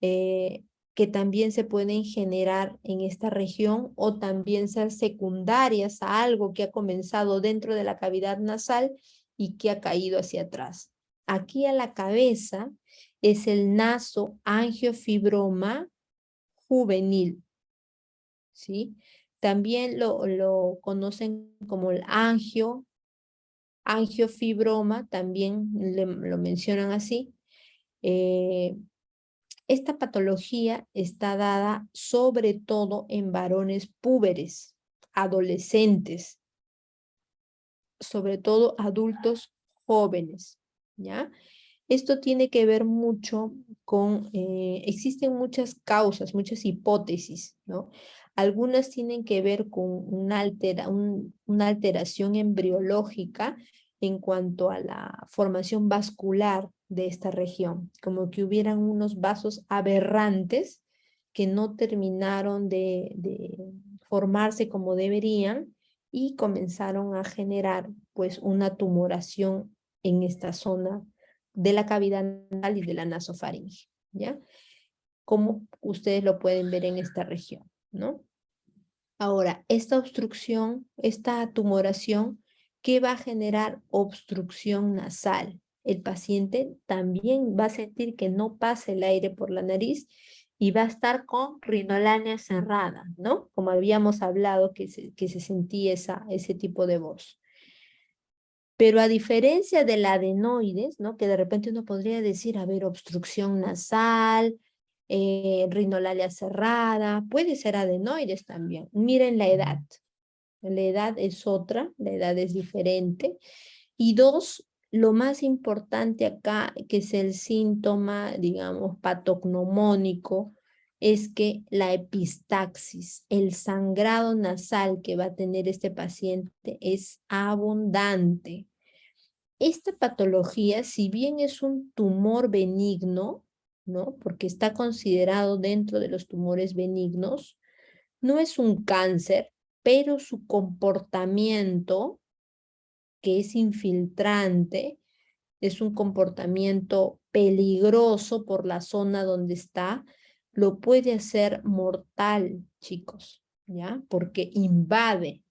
[SPEAKER 1] Que también se pueden generar en esta región o también ser secundarias a algo que ha comenzado dentro de la cavidad nasal y que ha caído hacia atrás. Aquí a la cabeza es el nasoangiofibroma juvenil, ¿sí? También lo conocen como el angiofibroma, también lo mencionan así. Esta patología está dada sobre todo en varones púberes, adolescentes, sobre todo adultos jóvenes, ¿ya? Esto tiene que ver mucho con, existen muchas causas, muchas hipótesis, ¿no? Algunas tienen que ver con una alteración embriológica en cuanto a la formación vascular de esta región, como que hubieran unos vasos aberrantes que no terminaron de formarse como deberían y comenzaron a generar pues una tumoración en esta zona de la cavidad nasal y de la nasofaringe, ¿ya? Como ustedes lo pueden ver en esta región, ¿no? Ahora, esta obstrucción, esta tumoración, ¿qué va a generar? Obstrucción nasal. El paciente también va a sentir que no pasa el aire por la nariz y va a estar con rinolanea cerrada, ¿no? Como habíamos hablado que se sentía ese tipo de voz. Pero a diferencia del adenoides, ¿no? Que de repente uno podría decir, a ver, obstrucción nasal, rinolalia cerrada, puede ser adenoides también. Miren la edad. La edad es otra, la edad es diferente. Y dos, lo más importante acá, que es el síntoma, digamos, patognomónico, es que la epistaxis, el sangrado nasal que va a tener este paciente es abundante. Esta patología, si bien es un tumor benigno, ¿no? Porque está considerado dentro de los tumores benignos, no es un cáncer, pero su comportamiento, que es infiltrante, es un comportamiento peligroso por la zona donde está, lo puede hacer mortal, chicos, ¿ya? Porque invade,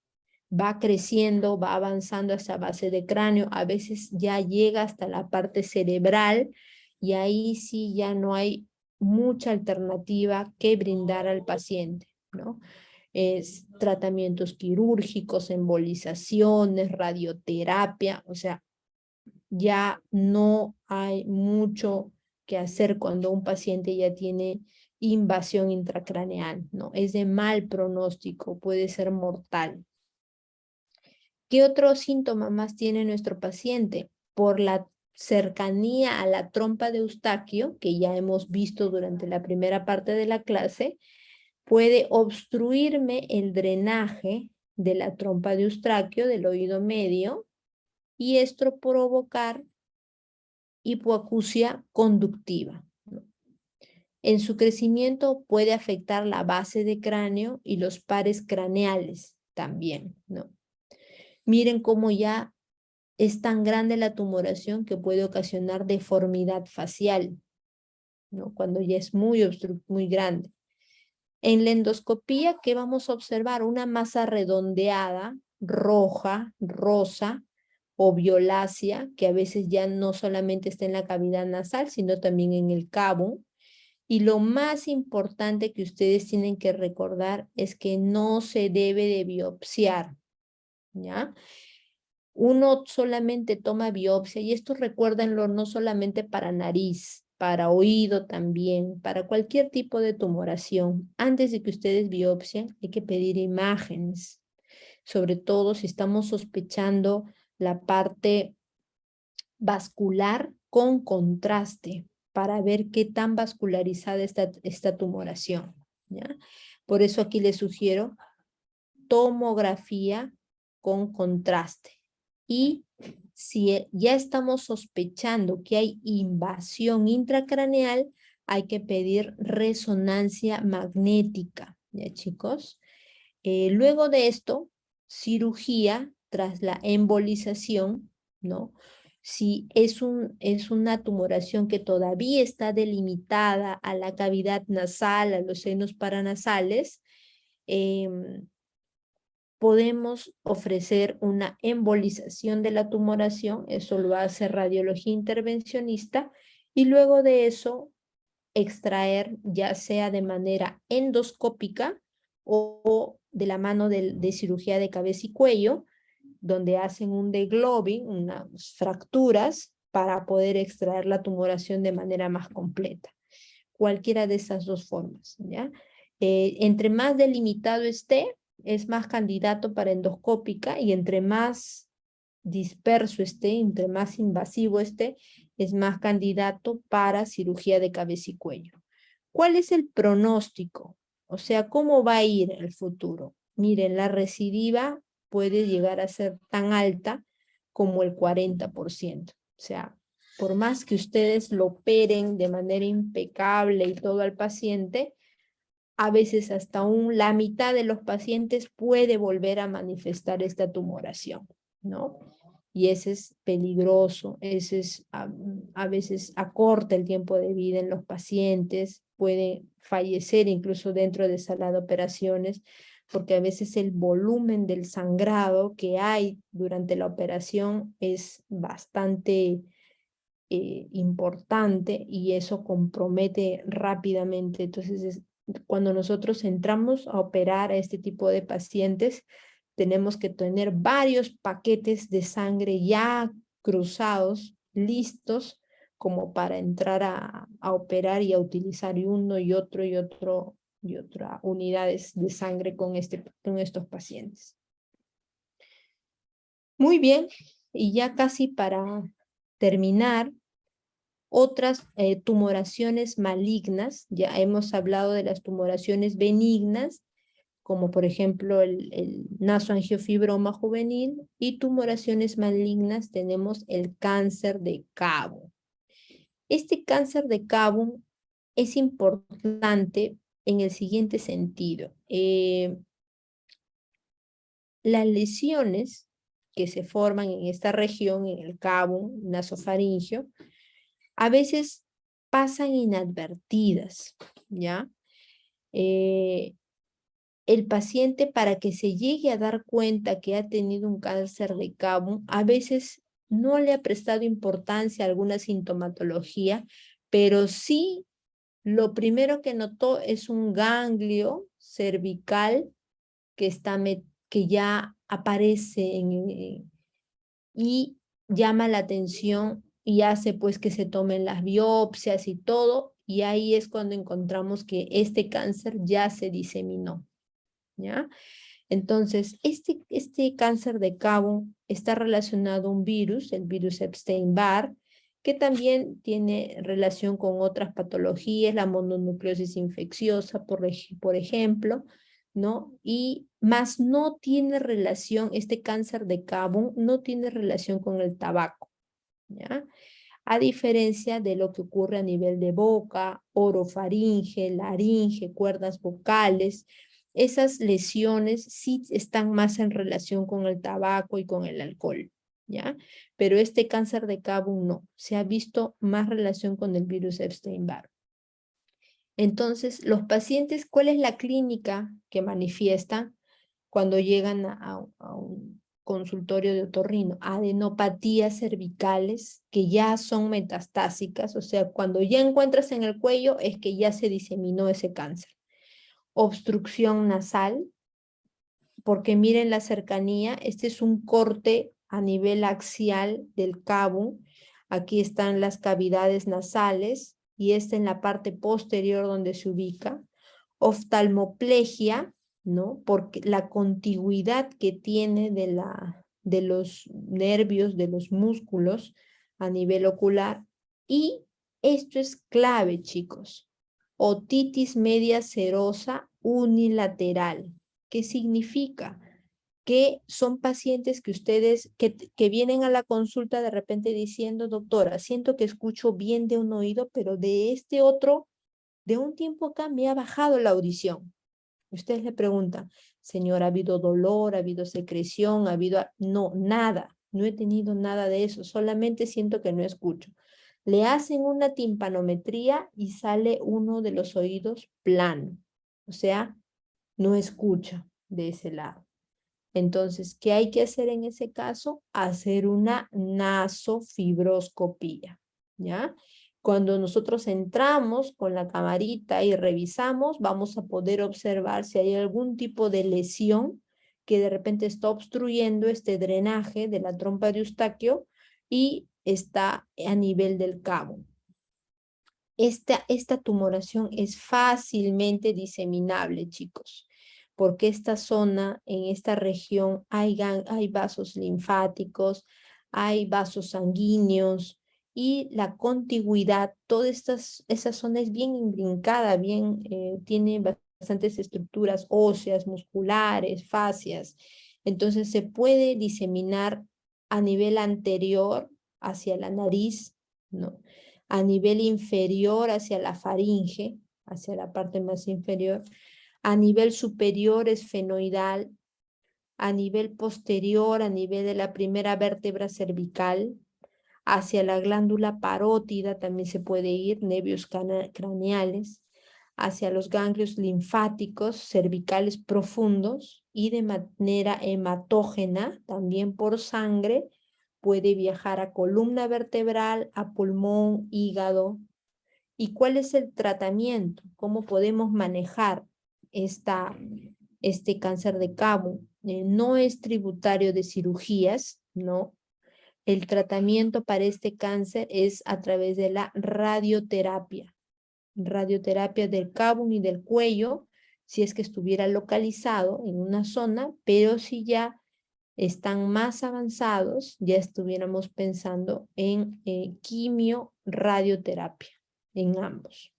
[SPEAKER 1] va creciendo, va avanzando hasta base de cráneo, a veces ya llega hasta la parte cerebral y ahí sí ya no hay mucha alternativa que brindar al paciente, ¿no? Es tratamientos quirúrgicos, embolizaciones, radioterapia, o sea, ya no hay mucho que hacer cuando un paciente ya tiene invasión intracraneal, ¿no? Es de mal pronóstico, puede ser mortal. ¿Qué otro síntoma más tiene nuestro paciente? Por la cercanía a la trompa de Eustaquio, que ya hemos visto durante la primera parte de la clase, puede obstruirme el drenaje de la trompa de Eustaquio, del oído medio, y esto provocar hipoacusia conductiva, ¿no? En su crecimiento puede afectar la base de cráneo y los pares craneales también, ¿no? Miren cómo ya es tan grande la tumoración que puede ocasionar deformidad facial, ¿no? Cuando ya es muy grande. En la endoscopía, ¿qué vamos a observar? Una masa redondeada, roja, rosa o violácea, que a veces ya no solamente está en la cavidad nasal, sino también en el cabo. Y lo más importante que ustedes tienen que recordar es que no se debe de biopsiar, ¿ya? Uno solamente toma biopsia, y esto recuérdenlo no solamente para nariz, para oído también, para cualquier tipo de tumoración. Antes de que ustedes biopsien, hay que pedir imágenes, sobre todo si estamos sospechando la parte vascular con contraste, para ver qué tan vascularizada está esta tumoración, ¿ya? Por eso aquí les sugiero tomografía con contraste. Y si ya estamos sospechando que hay invasión intracraneal, hay que pedir resonancia magnética, ¿ya, chicos? Luego de esto, cirugía tras la embolización, ¿no? Si es una tumoración que todavía está delimitada a la cavidad nasal, a los senos paranasales, podemos ofrecer una embolización de la tumoración, eso lo hace radiología intervencionista, y luego de eso extraer, ya sea de manera endoscópica o de la mano de cirugía de cabeza y cuello, donde hacen un degloving, unas fracturas, para poder extraer la tumoración de manera más completa. Cualquiera de esas dos formas, ¿ya? Entre más delimitado esté, es más candidato para endoscópica, y entre más disperso esté, entre más invasivo esté, es más candidato para cirugía de cabeza y cuello. ¿Cuál es el pronóstico? O sea, ¿cómo va a ir el futuro? Miren, la recidiva puede llegar a ser tan alta como el 40%. O sea, por más que ustedes lo operen de manera impecable y todo al paciente, a veces hasta la mitad de los pacientes puede volver a manifestar esta tumoración, ¿no? Y ese es peligroso, ese es a veces acorta el tiempo de vida en los pacientes, puede fallecer incluso dentro de sala de operaciones, porque a veces el volumen del sangrado que hay durante la operación es bastante importante, y eso compromete rápidamente. Entonces, cuando nosotros entramos a operar a este tipo de pacientes, tenemos que tener varios paquetes de sangre ya cruzados, listos, como para entrar a operar y a utilizar uno y otro y otra unidades de sangre con estos pacientes. Muy bien, y ya casi para terminar, otras tumoraciones malignas. Ya hemos hablado de las tumoraciones benignas, como por ejemplo el nasoangiofibroma juvenil, y tumoraciones malignas tenemos el cáncer de Cabo. Este cáncer de Cabo es importante en el siguiente sentido. Las lesiones que se forman en esta región, en el cabo nasofaringeo, a veces pasan inadvertidas, ¿ya? El paciente, para que se llegue a dar cuenta que ha tenido un cáncer de cabo, a veces no le ha prestado importancia a alguna sintomatología, pero sí lo primero que notó es un ganglio cervical que ya aparece y llama la atención, y hace pues que se tomen las biopsias y todo, y ahí es cuando encontramos que este cáncer ya se diseminó, ¿ya? Entonces, este cáncer de Cabo está relacionado a un virus, el virus Epstein-Barr, que también tiene relación con otras patologías, la mononucleosis infecciosa, por ejemplo, ¿no? Y más no tiene relación, este cáncer de Cabo no tiene relación con el tabaco, ¿ya? A diferencia de lo que ocurre a nivel de boca, orofaringe, laringe, cuerdas vocales, esas lesiones sí están más en relación con el tabaco y con el alcohol, ¿ya? Pero este cáncer de Cabo no, se ha visto más relación con el virus Epstein-Barr. Entonces, los pacientes, ¿cuál es la clínica que manifiestan cuando llegan a un consultorio de otorrino? Adenopatías cervicales que ya son metastásicas, o sea, cuando ya encuentras en el cuello es que ya se diseminó ese cáncer. Obstrucción nasal, porque miren la cercanía, este es un corte a nivel axial del cabo, aquí están las cavidades nasales, y esta en la parte posterior donde se ubica. Oftalmoplegia, ¿no? Porque la contigüidad que tiene de los nervios, de los músculos a nivel ocular. Y esto es clave, chicos. Otitis media serosa unilateral. ¿Qué significa? Que son pacientes que ustedes, que vienen a la consulta de repente diciendo: doctora, siento que escucho bien de un oído, pero de este otro, de un tiempo acá me ha bajado la audición. Ustedes le preguntan: señora, ¿ha habido dolor? ¿Ha habido secreción? ¿Ha habido...? No, nada. No he tenido nada de eso. Solamente siento que no escucho. Le hacen una timpanometría y sale uno de los oídos plano. O sea, no escucha de ese lado. Entonces, ¿qué hay que hacer en ese caso? Hacer una nasofibroscopía, ¿ya? Cuando nosotros entramos con la camarita y revisamos, vamos a poder observar si hay algún tipo de lesión que de repente está obstruyendo este drenaje de la trompa de Eustaquio y está a nivel del cabo. Esta tumoración es fácilmente diseminable, chicos, porque esta zona, en esta región, hay vasos linfáticos, hay vasos sanguíneos, y la contigüidad, esa zona es bien imbrincada, tiene bastantes estructuras óseas, musculares, fascias. Entonces se puede diseminar a nivel anterior hacia la nariz, ¿no? A nivel inferior hacia la faringe, hacia la parte más inferior. A nivel superior esfenoidal, a nivel posterior, a nivel de la primera vértebra cervical, hacia la glándula parótida también se puede ir, nervios craneales, hacia los ganglios linfáticos cervicales profundos y de manera hematógena, también por sangre, puede viajar a columna vertebral, a pulmón, hígado. ¿Y cuál es el tratamiento? ¿Cómo podemos manejar este cáncer de cabo? No es tributario de cirugías, ¿no? El tratamiento para este cáncer es a través de la radioterapia. Radioterapia del cabo y del cuello, si es que estuviera localizado en una zona, pero si ya están más avanzados, ya estuviéramos pensando en quimio-radioterapia, en ambos.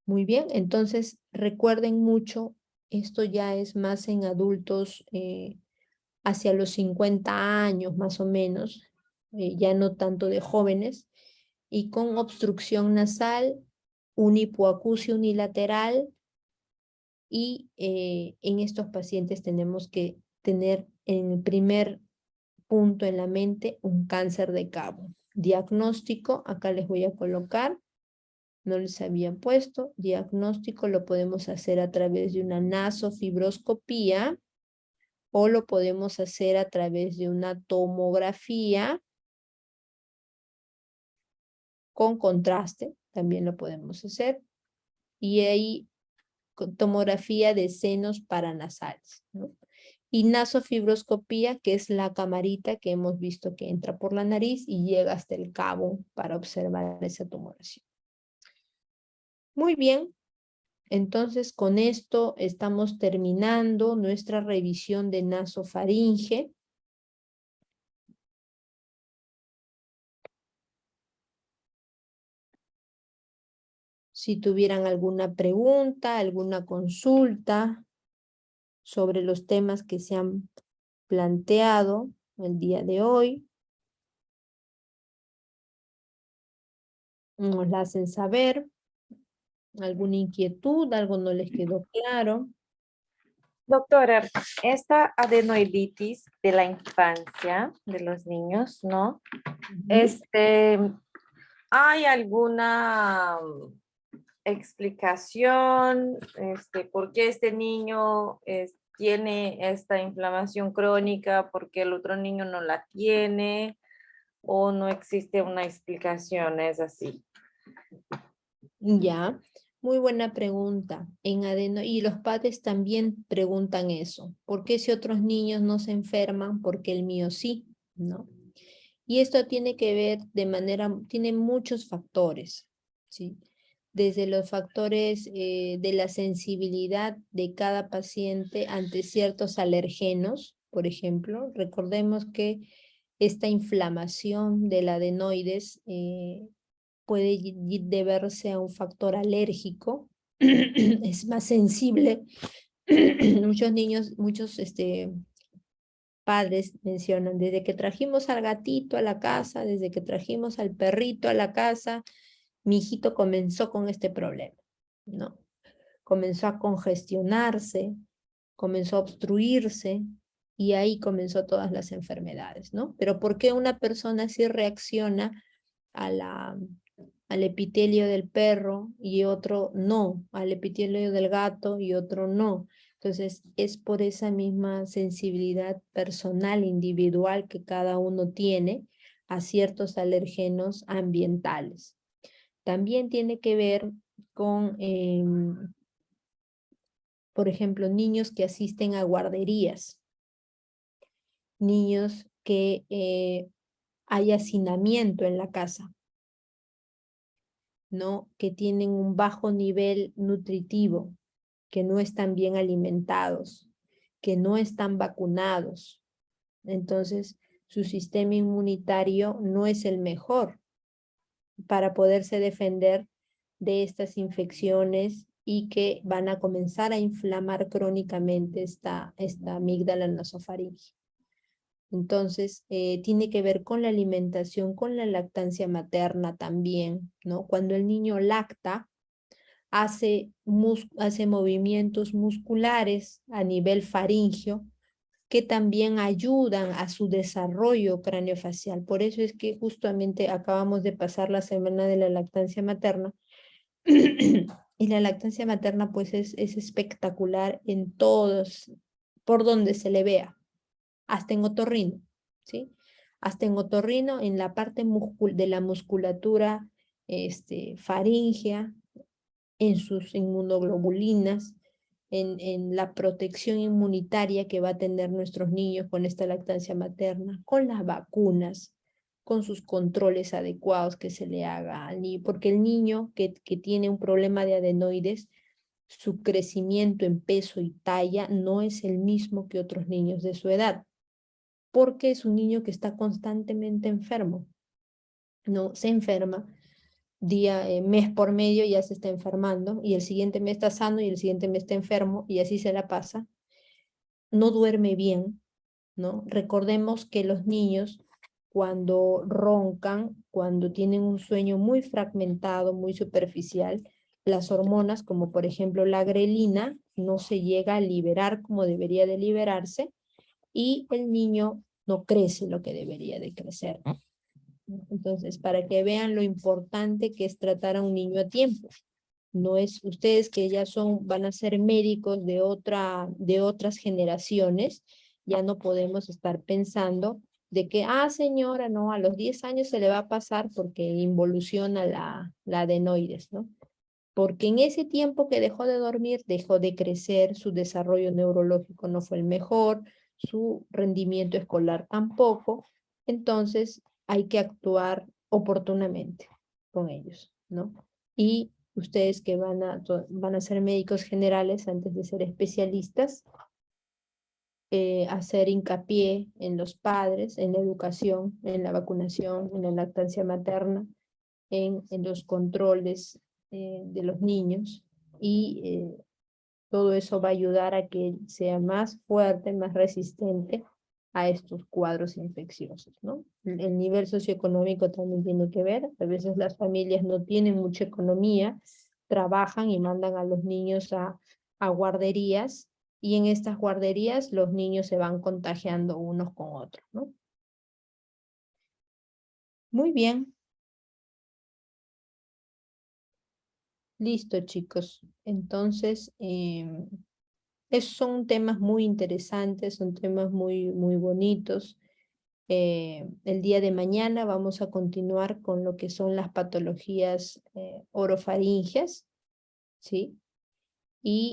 [SPEAKER 1] Muy bien, entonces recuerden mucho, esto ya es más en adultos hacia los 50 años más o menos, ya no tanto de jóvenes, y con obstrucción nasal, unipoacusia unilateral, y en estos pacientes tenemos que tener en el primer punto en la mente un cáncer de cabo. Diagnóstico, acá les voy a colocar, no les había puesto, diagnóstico lo podemos hacer a través de una nasofibroscopía o lo podemos hacer a través de una tomografía con contraste, también lo podemos hacer, y ahí tomografía de senos paranasales, ¿no? Y nasofibroscopía, que es la camarita que hemos visto que entra por la nariz y llega hasta el cabo para observar esa tumoración. Muy bien, entonces con esto estamos terminando nuestra revisión de nasofaringe. Si tuvieran alguna pregunta, alguna consulta sobre los temas que se han planteado el día de hoy, nos la hacen saber. ¿Alguna inquietud? ¿Algo no les quedó claro?
[SPEAKER 2] Doctora, esta adenoiditis de la infancia de los niños, ¿no? ¿Hay alguna explicación por qué este niño tiene esta inflamación crónica, por qué el otro niño no la tiene, o no existe una explicación? Es así.
[SPEAKER 1] Ya, muy buena pregunta. Y los padres también preguntan eso. ¿Por qué si otros niños no se enferman, por qué el mío sí? ¿No? Y esto tiene que ver tiene muchos factores, ¿sí? Desde los factores de la sensibilidad de cada paciente ante ciertos alergenos, por ejemplo. Recordemos que esta inflamación del adenoides puede deberse a un factor alérgico, es más sensible. Muchos niños, padres mencionan, desde que trajimos al gatito a la casa, desde que trajimos al perrito a la casa, mi hijito comenzó con este problema, ¿no? Comenzó a congestionarse, comenzó a obstruirse, y ahí comenzó todas las enfermedades, ¿no? Pero ¿por qué una persona sí reacciona al epitelio del perro y otro no, al epitelio del gato y otro no? Entonces, es por esa misma sensibilidad personal, individual que cada uno tiene a ciertos alergenos ambientales. También tiene que ver con, por ejemplo, niños que asisten a guarderías, niños que hay hacinamiento en la casa, ¿no? Que tienen un bajo nivel nutritivo, que no están bien alimentados, que no están vacunados. Entonces, su sistema inmunitario no es el mejor para poderse defender de estas infecciones y que van a comenzar a inflamar crónicamente esta amígdala nasofaríngea. Entonces, tiene que ver con la alimentación, con la lactancia materna también, ¿no? Cuando el niño lacta, hace movimientos musculares a nivel faríngeo que también ayudan a su desarrollo craneofacial. Por eso es que justamente acabamos de pasar la semana de la lactancia materna y la lactancia materna pues es espectacular en todos, por donde se le vea, hasta en otorrino, ¿sí? Hasta en otorrino, en la parte de la musculatura faríngea, en sus inmunoglobulinas, en la protección inmunitaria que va a tener nuestros niños con esta lactancia materna, con las vacunas, con sus controles adecuados que se le haga al niño, porque el niño que tiene un problema de adenoides, su crecimiento en peso y talla no es el mismo que otros niños de su edad, porque es un niño que está constantemente enfermo, no se enferma mes por medio ya se está enfermando y el siguiente mes está sano y el siguiente mes está enfermo y así se la pasa. No duerme bien, ¿no? Recordemos que los niños cuando roncan, cuando tienen un sueño muy fragmentado, muy superficial, las hormonas, como por ejemplo la grelina, no se llega a liberar como debería de liberarse y el niño no crece lo que debería de crecer. Entonces, para que vean lo importante que es tratar a un niño a tiempo. No es ustedes que ya van a ser médicos de otras generaciones, ya no podemos estar pensando de que, señora, no, a los 10 años se le va a pasar porque involuciona la adenoides, ¿no? Porque en ese tiempo que dejó de dormir, dejó de crecer, su desarrollo neurológico no fue el mejor, su rendimiento escolar tampoco, entonces hay que actuar oportunamente con ellos, ¿no? Y ustedes que van a ser médicos generales antes de ser especialistas, hacer hincapié en los padres, en la educación, en la vacunación, en la lactancia materna, en los controles de los niños y todo eso va a ayudar a que sea más fuerte, más resistente a estos cuadros infecciosos, ¿no? El nivel socioeconómico también tiene que ver, a veces las familias no tienen mucha economía, trabajan y mandan a los niños a guarderías y en estas guarderías los niños se van contagiando unos con otros, ¿no? Muy bien. Listo, chicos. Entonces, esos son temas muy interesantes, son temas muy bonitos. El día de mañana vamos a continuar con lo que son las patologías orofaringeas, ¿sí? Y